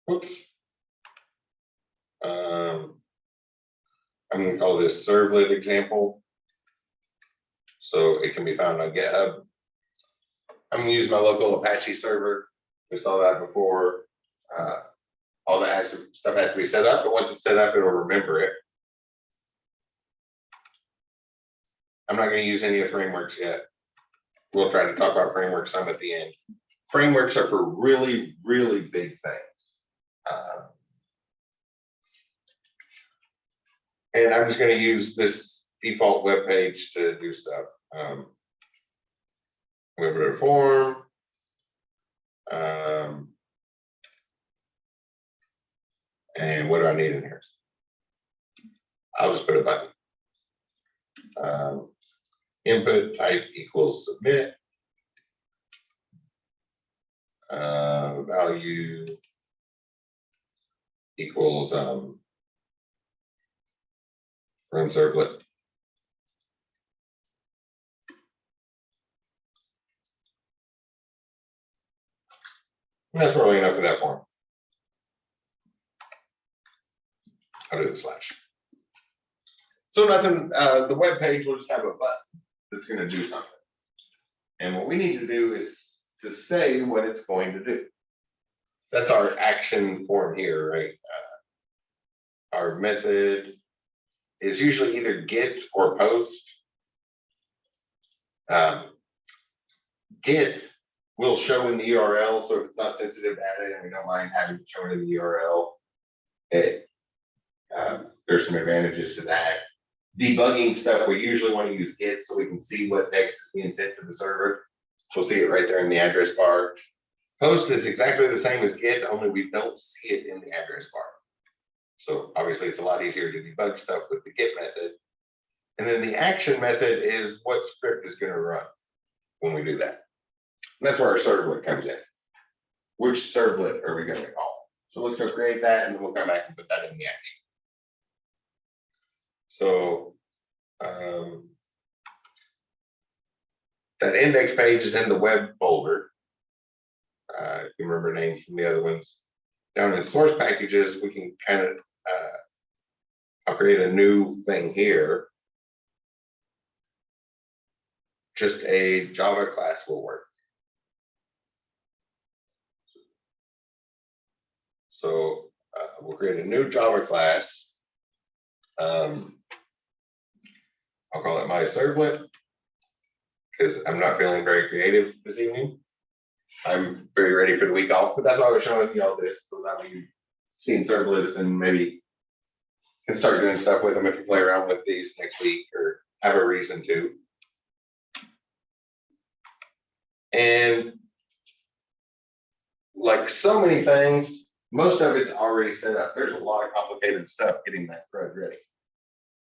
Whoops. I'm going to call this servlet example. So it can be found on GitHub. I'm going to use my local Apache server. We saw that before. All that stuff has to be set up, but once it's set up, it'll remember it. I'm not going to use any of the frameworks yet. We'll try to talk about frameworks some at the end. Frameworks are for really, really big things. And I'm just going to use this default web page to do stuff. Web form. And what do I need in here? I'll just put a button. Input type equals submit. Value equals run servlet. And that's probably enough for that form. I'll do the slash. So nothing, the web page will just have a button that's going to do something. And what we need to do is to say what it's going to do. That's our action form here, right? Our method is usually either get or post. Get will show in the URL, so if it's not sensitive data and we don't mind having it shown in the URL, there's some advantages to that. Debugging stuff, we usually want to use get so we can see what text is being sent to the server. We'll see it right there in the address bar. Post is exactly the same as get, only we don't see it in the address bar. So obviously it's a lot easier to debug stuff with the get method. And then the action method is what script is going to run when we do that. And that's where our servlet comes in. Which servlet are we going to call? So let's go create that and then we'll come back and put that in the action. So that index page is in the web folder. If you remember names from the other ones. Down in source packages, we can kind of, I'll create a new thing here. Just a Java class will work. So we'll create a new Java class. I'll call it my servlet because I'm not feeling very creative this evening. I'm very ready for the week off, but that's why I was showing you all this so that way you've seen servlets and maybe can start doing stuff with them if you play around with these next week or have a reason to. And like so many things, most of it's already set up. There's a lot of complicated stuff getting that CRUD ready.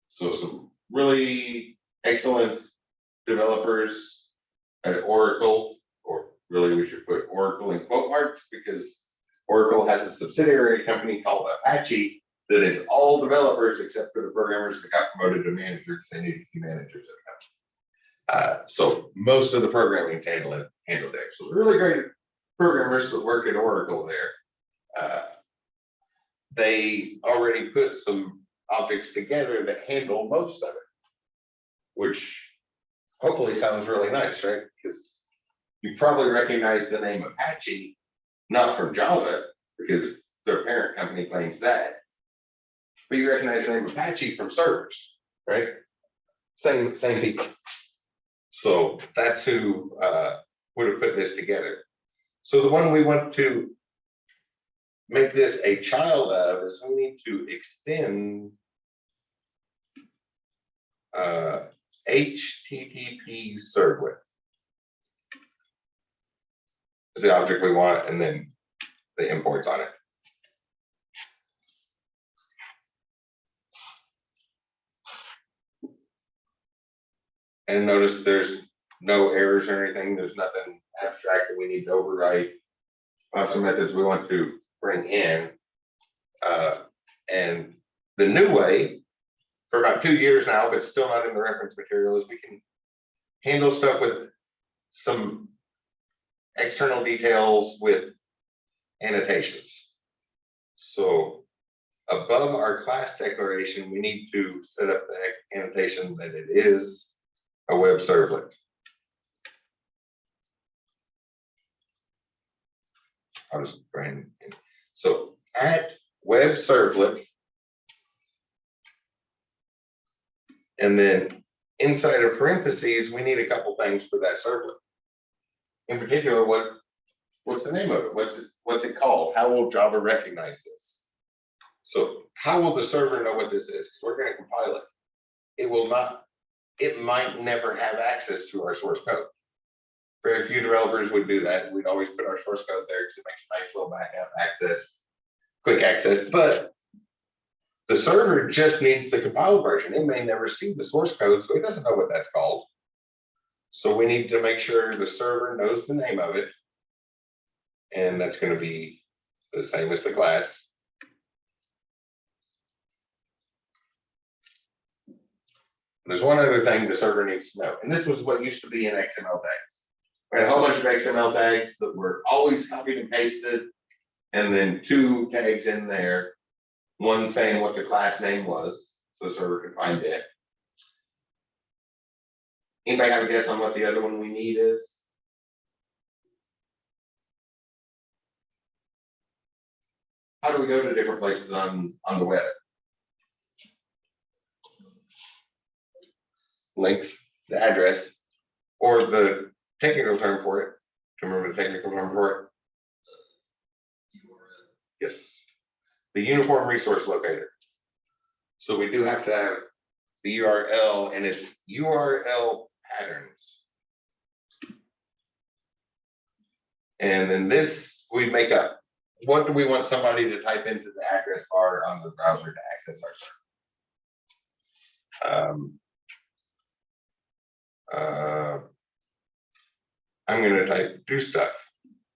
So some really excellent developers at Oracle, or really we should put Oracle in quote marks, because Oracle has a subsidiary company called Apache that is all developers except for the programmers that got promoted to manager because they needed to be managers at the company. So most of the programming is handled there. So the really great programmers that work at Oracle there, they already put some objects together that handle most of it, which hopefully sounds really nice, right? Because you probably recognize the name Apache, not from Java, because their parent company claims that, but you recognize the name Apache from servers, right? Same people. So that's who would have put this together. So the one we want to make this a child of is we need to extend HTTP servlet is the object we want, and then the imports on it. And notice there's no errors or anything. There's nothing abstract that we need to overwrite. We have some methods we want to bring in. And the new way, for about 2 years now, but still not in the reference material, is we can handle stuff with some external details with annotations. So above our class declaration, we need to set up the annotation that it is a web servlet. I'll just brand it. So at web servlet, and then inside of parentheses, we need a couple things for that servlet. In particular, what's the name of it? What's it called? How will Java recognize this? So how will the server know what this is? Because we're going to compile it. It will not. It might never have access to our source code. Very few developers would do that. We'd always put our source code there because it makes a nice little backup access, quick access. But the server just needs the compiled version. It may never see the source code, so it doesn't know what that's called. So we need to make sure the server knows the name of it. And that's going to be the same as the class. There's one other thing the server needs to know, and this was what used to be in XML tags. We had a whole bunch of XML tags that were always copied and pasted, and then 2 tags in there, one saying what the class name was, so the server could find it. Anybody have a guess on what the other one we need is? How do we go to different places on the web? Links, the address, or the technical term for it. Do you remember the technical term for it? URL. Yes, the Uniform Resource Locator. So we do have to have the URL, and it's URL patterns. And then this we make up. What do we want somebody to type into the address bar on the browser to access our server? I'm going to type do stuff.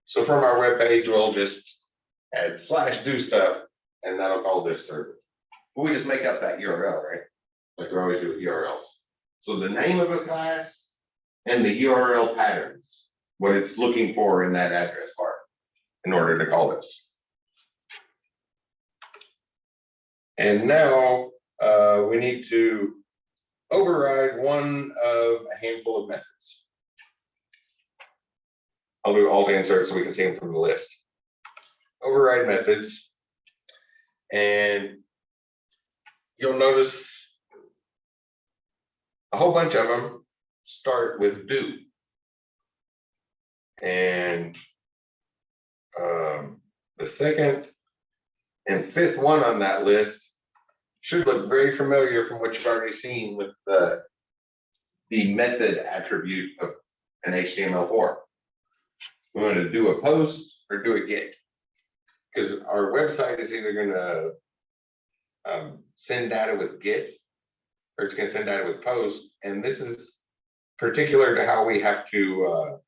So from our web page, we'll just add /do stuff, and that'll call this server. We just make up that URL, right? Like we always do with URLs. So the name of a class and the URL patterns, what it's looking for in that address bar in order to call this. And now we need to override one of a handful of methods. I'll do alt insert so we can see them from the list. Override methods, and you'll notice a whole bunch of them start with do. And the second and fifth one on that list should look very familiar from what you've already seen with the method attribute of an HTML form. We want to do a post or do a get, because our website is either going to send data with get, or it's going to send data with post. And this is particular to how we have to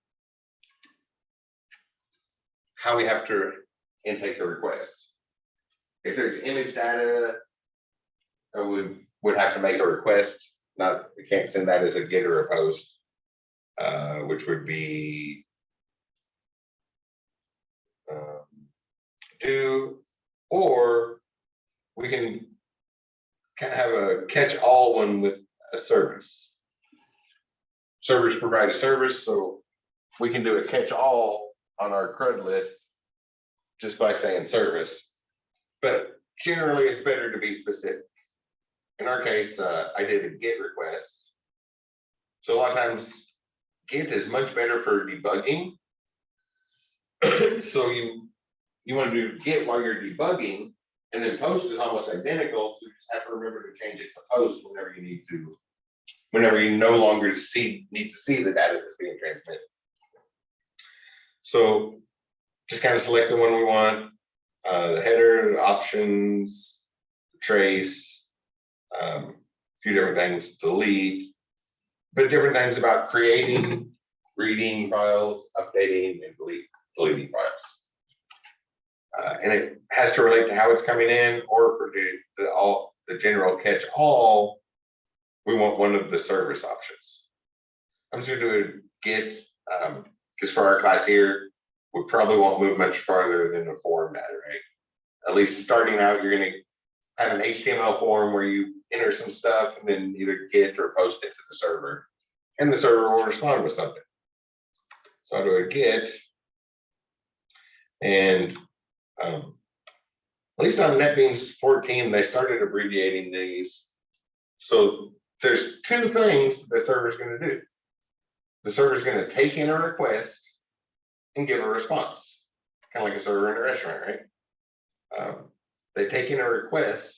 intake the request. If there's image data, we would have to make a request. We can't send that as a get or a post, which would be do, or we can kind of have a catch-all one with a service. Servers provide a service, so we can do a catch-all on our CRUD list just by saying service. But generally, it's better to be specific. In our case, I did a GET request. So a lot of times, GET is much better for debugging. So you want to do GET while you're debugging, and then post is almost identical. So you just have to remember to change it to post whenever you need to, whenever you no longer need to see the data that's being transmitted. So just kind of select the one we want, the header, options, trace, a few different things, delete, but different things about creating, reading files, updating, and deleting files. And it has to relate to how it's coming in, or for the general catch-all, we want one of the service options. I'm just going to do a GET, because for our class here, we probably won't move much farther than a form data, right? At least starting out, you're going to have an HTML form where you enter some stuff and then either GET or post it to the server, and the server will respond with something. So I'll do a GET, and at least on NetBeans 14, they started abbreviating these. So there's two things the server's going to do. The server's going to take in a request and give a response, kind of like a server in a restaurant, right? They take in a request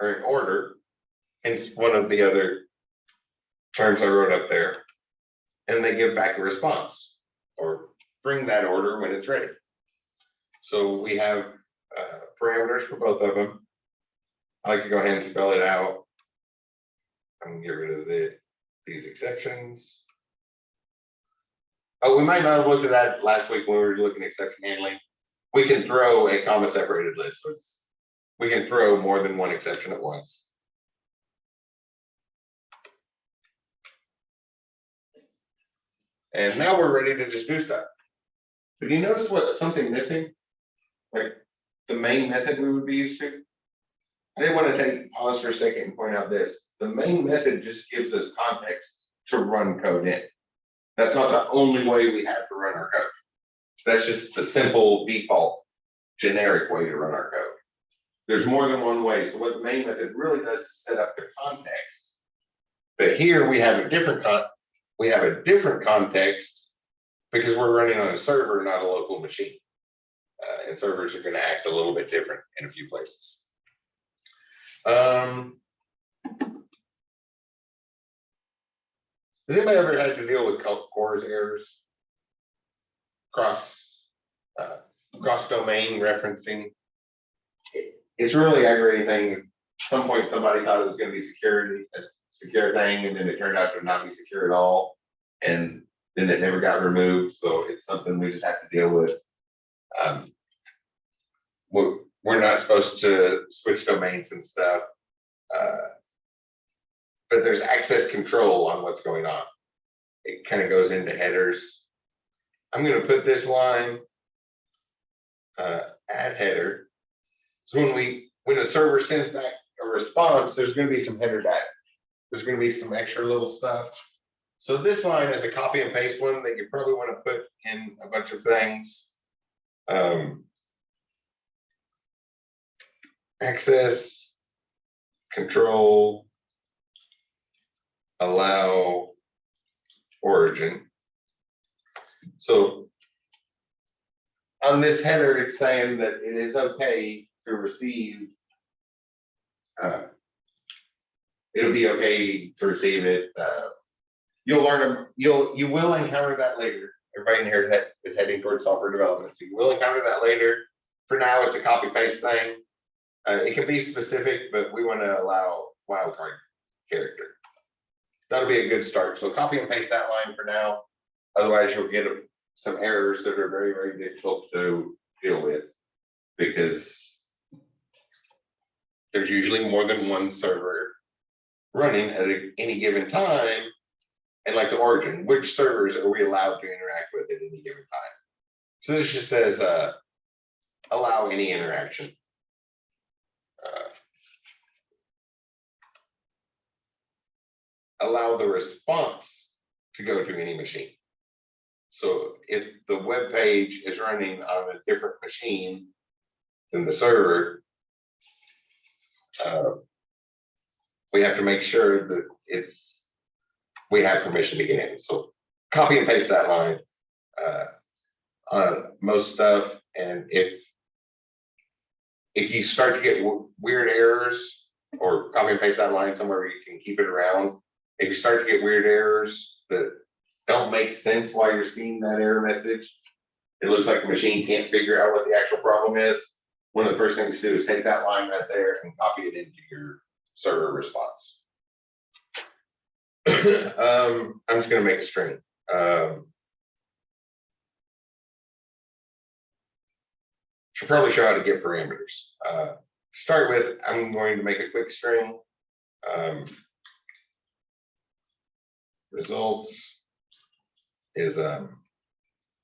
or an order, hence one of the other terms I wrote up there, and they give back a response or bring that order when it's ready. So we have parameters for both of them. I like to go ahead and spell it out. I'm gonna get rid of these exceptions. Oh, we might not have looked at that last week when we were looking at exception handling. We can throw a comma separated list. So we can throw more than one exception at once. And now we're ready to just do stuff. But you notice something missing? Like the main method we would be used to? I did want to pause for a second and point out this. The main method just gives us context to run code in. That's not the only way we have to run our code. That's just the simple default generic way to run our code. There's more than one way. So what the main method really does is set up the context. But here we have a different context because we're running on a server, not a local machine. And servers are going to act a little bit different in a few places. Has anybody ever had to deal with CORS errors? Cross-domain referencing. It's really aggravating thing. At some point, somebody thought it was going to be a secure thing, and then it turned out to not be secure at all. And then it never got removed. So it's something we just have to deal with. We're not supposed to switch domains and stuff. But there's access control on what's going on. It kind of goes into headers. I'm going to put this line, add header. So when a server sends back a response, there's going to be some header data. There's going to be some extra little stuff. So this line is a copy and paste one that you probably want to put in a bunch of things. Access, control, allow, origin. So on this header, it's saying that it is okay to receive. It'll be okay to receive it. You will encounter that later. Everybody in here is heading towards software development, so you will encounter that later. For now, it's a copy paste thing. It can be specific, but we want to allow wildcard character. that'll be a good start. So copy and paste that line for now. Otherwise, you'll get some errors that are very, very difficult to deal with because there's usually more than one server running at any given time. And like the origin, which servers are we allowed to interact with at any given time? So this just says allow any interaction. Allow the response to go to any machine. So if the web page is running on a different machine than the server, we have to make sure that we have permission to get in. So copy and paste that line on most stuff. And if you start to get weird errors, or copy and paste that line somewhere where you can keep it around, if you start to get weird errors that don't make sense while you're seeing that error message, it looks like the machine can't figure out what the actual problem is. One of the first things to do is take that line right there and copy it into your server response. I'm just going to make a string. Should probably show how to get parameters. To start with, I'm going to make a quick string. Results is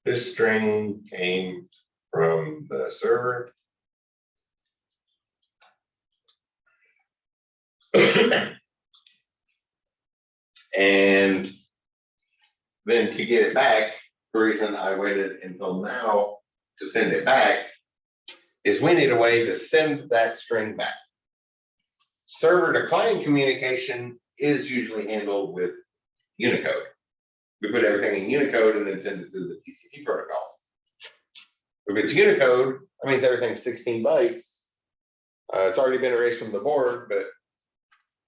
this string came from the server. And then to get it back, the reason I waited until now to send it back is we need a way to send that string back. Server to client communication is usually handled with Unicode. We put everything in Unicode and then send it through the TCP protocol. If it's Unicode, that means everything's 16 bytes. It's already been erased from the board, but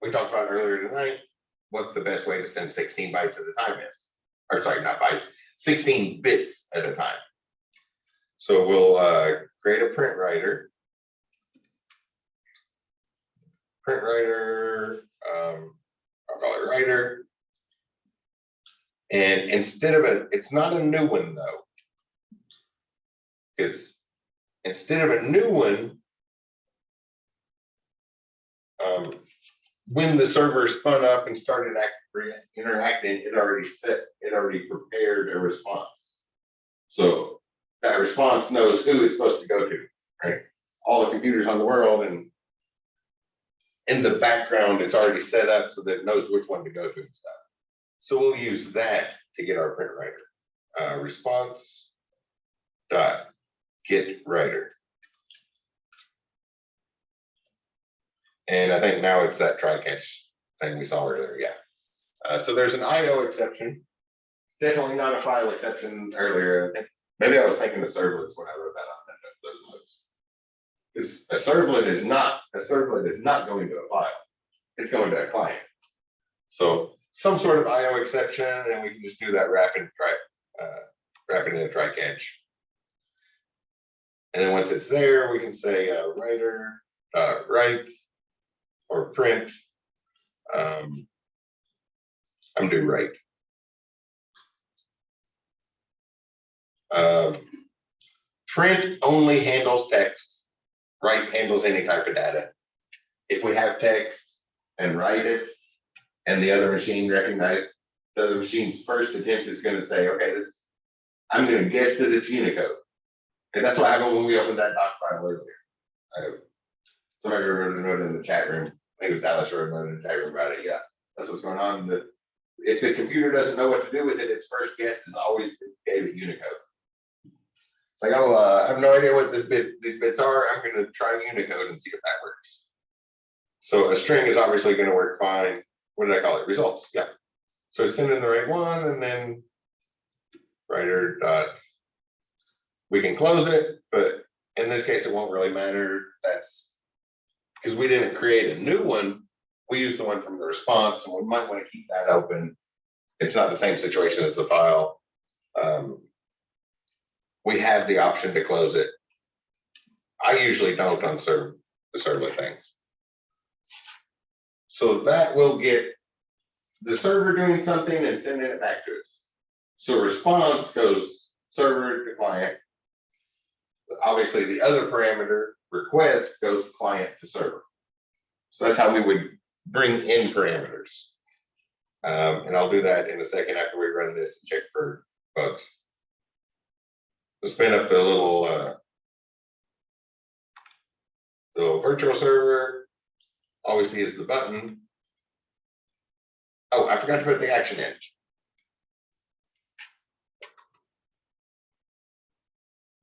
we talked about earlier tonight what the best way to send 16 bytes at a time is. Or sorry, not bytes, 16 bits at a time. So we'll create a print writer. Print writer, I'll call it writer. And instead of it's not a new one though, because instead of a new one, when the server spun up and started interacting, it already prepared a response. So that response knows who it's supposed to go to, right? All the computers on the world, and in the background, it's already set up so that it knows which one to go to and stuff. So we'll use that to get our print writer. Response dot get writer. And I think now it's that try catch thing we saw earlier. Yeah. So there's an IO exception. Definitely not a file exception earlier. I think maybe I was thinking of servlets when I wrote that on those notes. Because a servlet is not going to a file. It's going to a client. So some sort of IO exception, and we can just do that wrap in a try catch. And then once it's there, we can say writer write or print. I'm do write. Print only handles text. Write handles any type of data. If we have text and write it, and the other machine the other machine's first attempt is going to say, okay, I'm going to guess that it's Unicode. And that's what happened when we opened that doc file earlier. Somebody wrote a note in the chat room. I think it was Dallas wrote a note in the chat room about it. Yeah, that's what's going on. If the computer doesn't know what to do with it, its first guess is always to give it Unicode. It's like, oh, I have no idea what these bits are. I'm going to try Unicode and see if that works. So a string is obviously going to work fine. What did I call it? Results. Yeah. So send in the right one, and then writer dot. We can close it, but in this case, it won't really matter. That's because we didn't create a new one. We used the one from the response, and we might want to keep that open. It's not the same situation as the file. We have the option to close it. I usually don't on the servlet things. So that will get the server doing something and sending it back to us. So response goes server to client. Obviously, the other parameter request goes client to server. So that's how we would bring in parameters. And I'll do that in a second after we run this and check for bugs. We'll spin up the little virtual server. All we see is the button. Oh, I forgot to put the action in.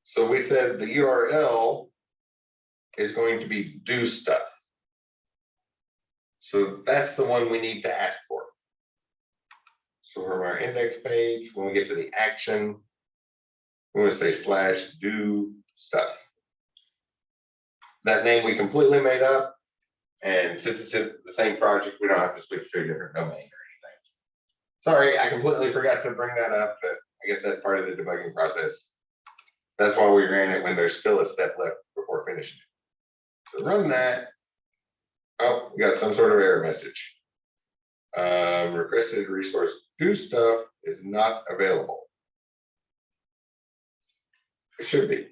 So we said the URL is going to be do stuff. So that's the one we need to ask for. So from our index page, when we get to the action, we're going to say /do stuff. That name we completely made up. And since it's in the same project, we don't have to switch to a different domain or anything. Sorry, I completely forgot to bring that up, but I guess that's part of the debugging process. That's why we ran it when there's still a step left before finishing it. So run that. Oh, we got some sort of error message. Requested resource do stuff is not available. It should be.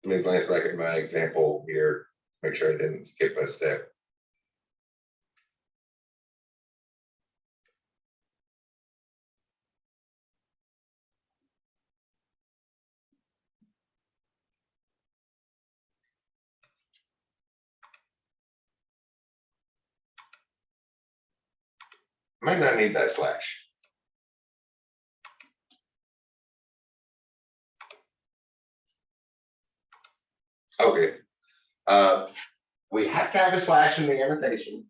Let me glance back at my example here, make sure I didn't skip a step. Might not need that slash. Okay. We have to have a slash in the annotation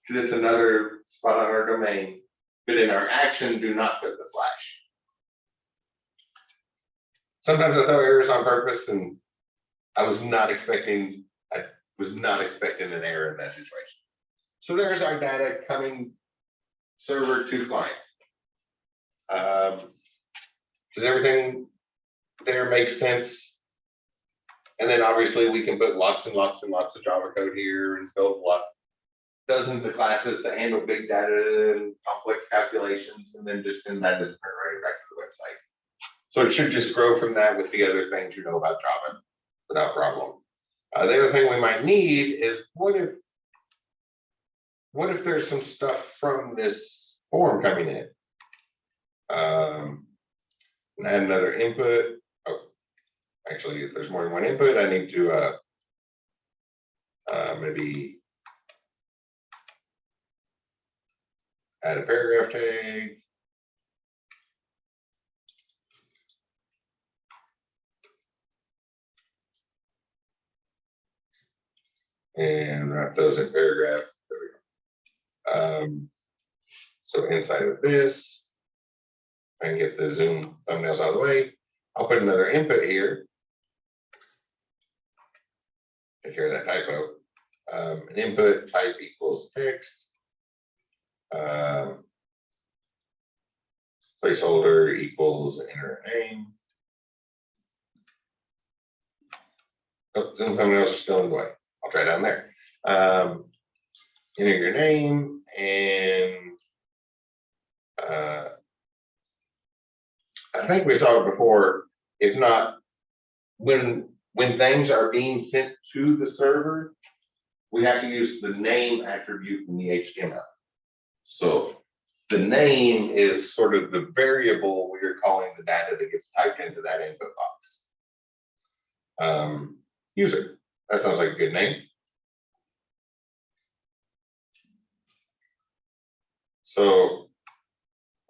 because it's another spot on our domain, but in our action, do not put the slash. Sometimes I throw errors on purpose, and I was not expecting an error in that situation. So there's our data coming server to client. Does everything there make sense? And then obviously we can put lots and lots and lots of Java code here and build dozens of classes that handle big data and complex calculations, and then just send that as a print writer back to the website. So it should just grow from that with the other things you know about Java without problem. The other thing we might need is what if there's some stuff from this form coming in? And add another input. Oh, actually, if there's more than one input, I need to maybe add a paragraph tag. And wrap those in paragraph. There we go. So inside of this, I can get the zoom thumbnails out of the way. I'll put another input here. Take care of that typo. An input type equals text. Placeholder equals enter name. Oh, zoom thumbnails are still in the way. I'll try down there. Enter your name and I think we saw it before. If not, when things are being sent to the server, we have to use the name attribute in the HTML. So the name is sort of the variable we are calling the data that gets typed into that input box. User, that sounds like a good name. So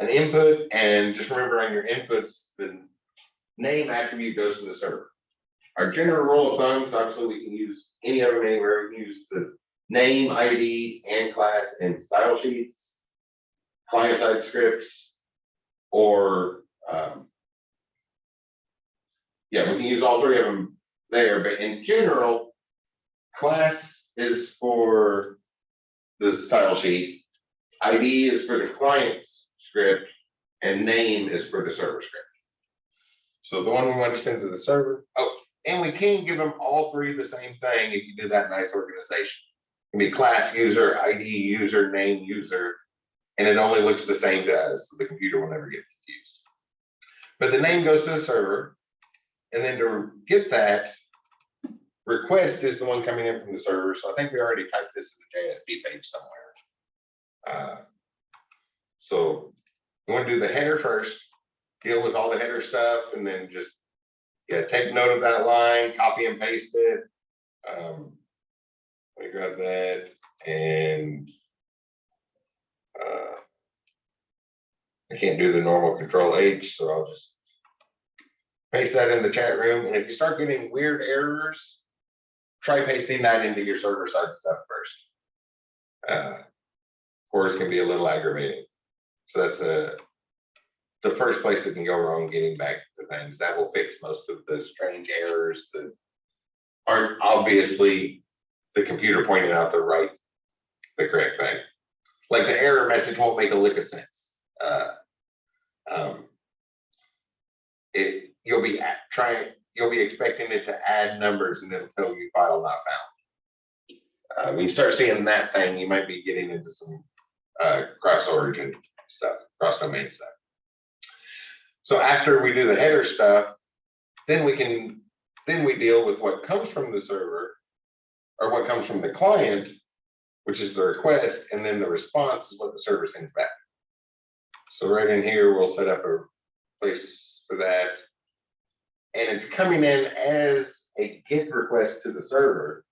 an input, and just remember on your inputs, the name attribute goes to the server. Our general rule of thumb is obviously we can use any of them anywhere. We can use the name, ID, and class in style sheets, client-side scripts, or yeah, we can use all three of them there. But in general, class is for the style sheet, ID is for the client's script, and name is for the server script. So the one we want to send to the server. Oh, And we can give them all three the same thing if you do that nice organization. It can be class user, ID user, name user, and it only looks the same to us, so the computer will never get confused. But the name goes to the server, and then to get that, request is the one coming in from the server. So I think we already typed this in the JSP page somewhere. So we want to do the header first, deal with all the header stuff, and then just take note of that line, copy and paste it. Let me grab that, and I can't do the normal Control H, so I'll just paste that in the chat room. And if you start getting weird errors, try pasting that into your server side stuff first. Course can be a little aggravating. So that's the first place that can go wrong getting back to things. That will fix most of the strange errors that aren't obviously the computer pointing out the correct thing. Like the error message won't make a lick of sense. You'll be expecting it to add numbers and it'll tell you file not found. When you start seeing that thing, you might be getting into some cross-origin stuff, cross-domain stuff. So after we do the header stuff, then we deal with what comes from the server, or what comes from the client, which is the request, and then the response is what the server sends back. So right in here, we'll set up a place for that. And it's coming in as a GET request to the server,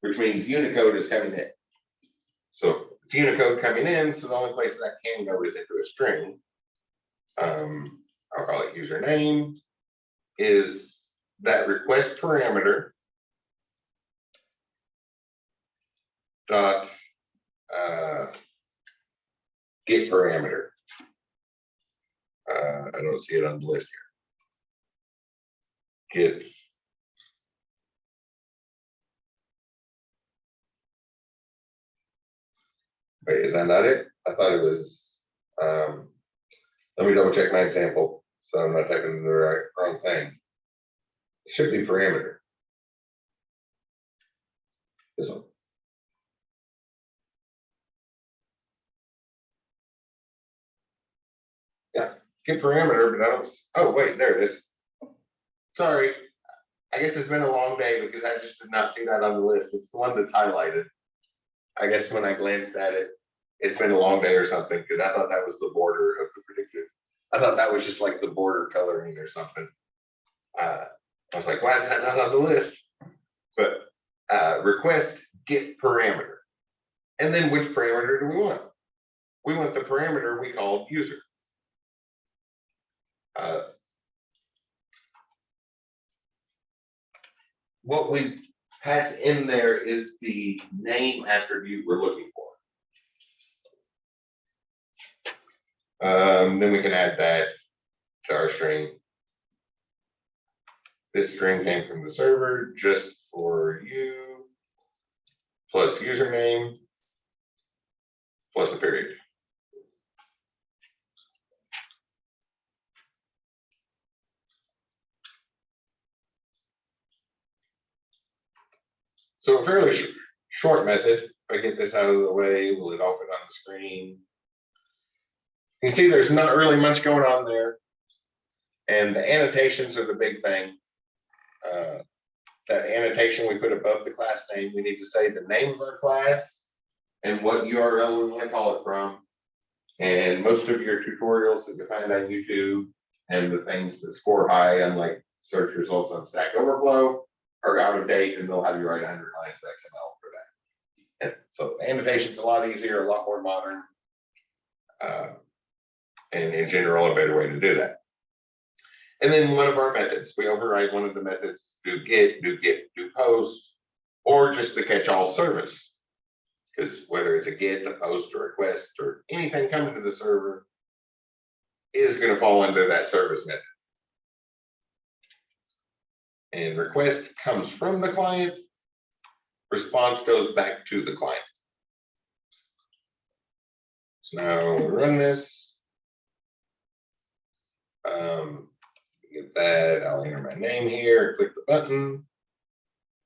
which means Unicode is coming in. So it's Unicode coming in, so the only place that can go is into a string. I'll call it username, is that request parameter dot get parameter. I don't see it on the list here. Get wait, is that not it? I thought it was. Let me double check my example so I'm not typing the wrong thing. It should be parameter. This one. Yeah, get parameter, but I don't. Oh, wait, there it is. Sorry. I guess it's been a long day because I just did not see that on the list. It's the one that's highlighted. I guess when I glanced at it, it's been a long day or something because I thought that was the border of the predicted. I thought that was just like the border coloring or something. I was like, why is that not on the list? But request get parameter. And then which parameter do we want? We want the parameter we called user. What we pass in there is the name attribute we're looking for. Then we can add that to our string. This string came from the server just for you, plus username, plus a period. So a fairly short method. If I get this out of the way, will it all fit on the screen? You see there's not really much going on there. And the annotations are the big thing. That annotation we put above the class name, we need to say the name of our class and what URL we want to call it from. And most of your tutorials that you find on YouTube and the things that score high, unlike search results on Stack Overflow, are out of date, and they'll have you write 100 lines of XML for that. And so the annotation's a lot easier, a lot more modern, and in general, a better way to do that. And then one of our methods, we override one of the methods, do get, do post, or just the catch-all service. Because whether it's a get, a post, or request, or anything coming to the server is going to fall under that service method. And request comes from the client, response goes back to the client. So now we'll run this. Get that, I'll enter my name here, click the button.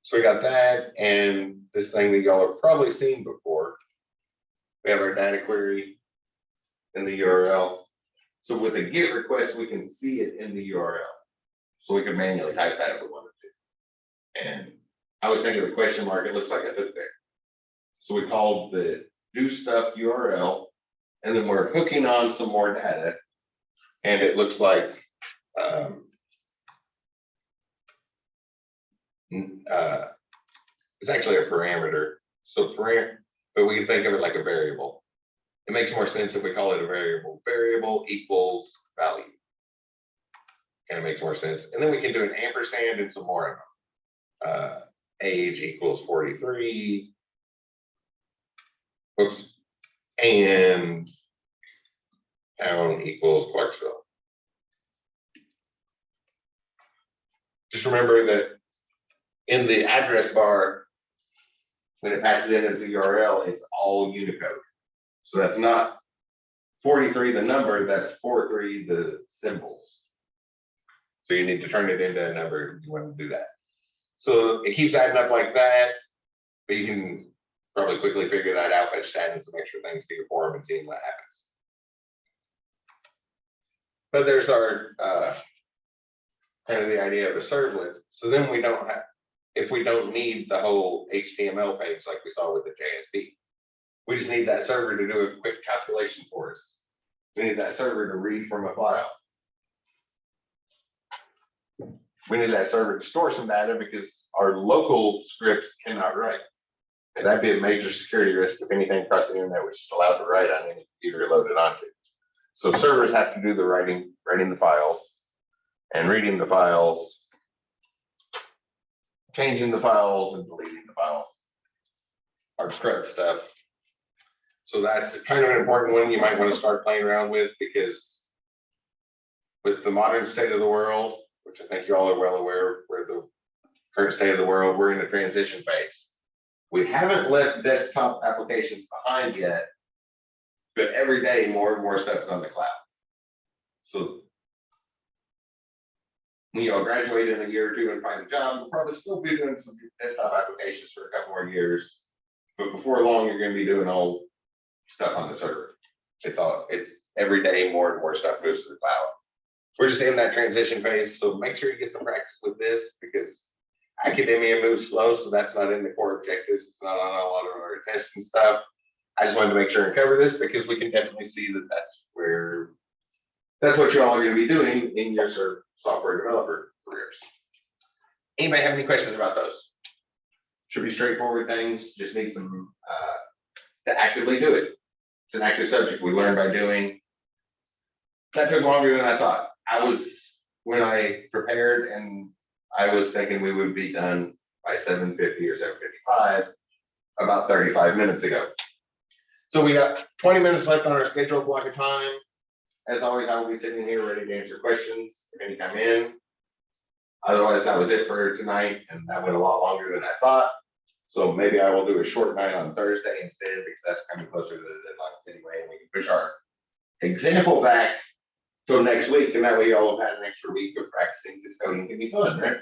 So we got that, and this thing that y'all have probably seen before. We have our data query in the URL. So with a GET request, we can see it in the URL. So we can manually type that if we wanted to. And I was thinking the question mark, it looks like a hook there. So we called the do stuff URL, and then we're hooking on some more data. And it looks like it's actually a parameter. So but we can think of it like a variable. It makes more sense if we call it a variable. Variable equals value. And it makes more sense. And then we can do an ampersand and some more of them. Age equals 43. Oops. And town equals Clarksville. Just remember that in the address bar, when it passes in as the URL, it's all Unicode. So that's not 43 the number, that's 43 the symbols. So you need to turn it into a number if you want to do that. So it keeps adding up like that, but you can probably quickly figure that out by just adding some extra things to your form and seeing what happens. But there's our kind of the idea of a servlet. So then we don't have, if we don't need the whole HTML page like we saw with the JSP, we just need that server to do a quick calculation for us. We need that server to read from a file. We need that server to store some data because our local scripts cannot write. And that'd be a major security risk if anything across the internet was just allowed to write on any computer loaded onto. So servers have to do the writing the files and reading the files, changing the files and deleting the files. Our CRUD stuff. So that's kind of an important one you might want to start playing around with, because with the modern state of the world, which I think you all are well aware, where the current state of the world, we're in a transition phase. We haven't left desktop applications behind yet, but every day more and more stuff is on the cloud. So when you all graduate in a year or two and find a job, you'll probably still be doing some desktop applications for a couple more years. But before long, you're going to be doing all stuff on the server. It's every day more and more stuff moves to the cloud. We're just in that transition phase, so make sure you get some practice with this, because academia moves slow, so that's not in the core objectives. It's not on a lot of our tests and stuff. I just wanted to make sure and cover this because we can definitely see that that's what you all are going to be doing in your software developer careers. Anybody have any questions about those? Should be straightforward things. Just need some to actively do it. It's an active subject. We learn by doing. That took longer than I thought. When I prepared, and I was thinking we would be done by 7:50 or 7:55 about 35 minutes ago. So we got 20 minutes left on our scheduled block of time. As always, I will be sitting here ready to answer questions if any come in. Otherwise, that was it for tonight, and that went a lot longer than I thought. So maybe I will do a short night on Thursday instead, because that's coming closer to the deadlines anyway, and we can push our example back till next week, and that way y'all have had an extra week of practicing. This coding can be fun, right?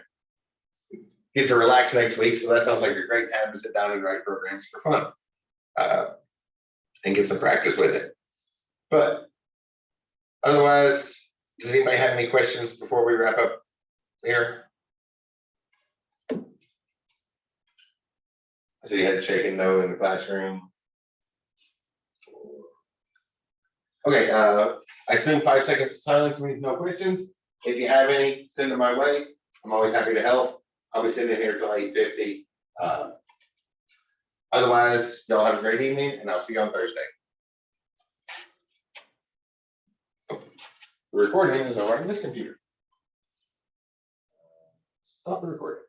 Get to relax next week, so that sounds like a great time to sit down and write programs for fun, and get some practice with it. But otherwise, does anybody have any questions before we wrap up here? I see you had shaking no in the classroom. Okay, I assume 5 seconds of silence means no questions. If you have any, send them my way. I'm always happy to help. I'll be sitting here till 8:50. Otherwise, y'all have a great evening, and I'll see you on Thursday. The recording is over on this computer. Stop the recording.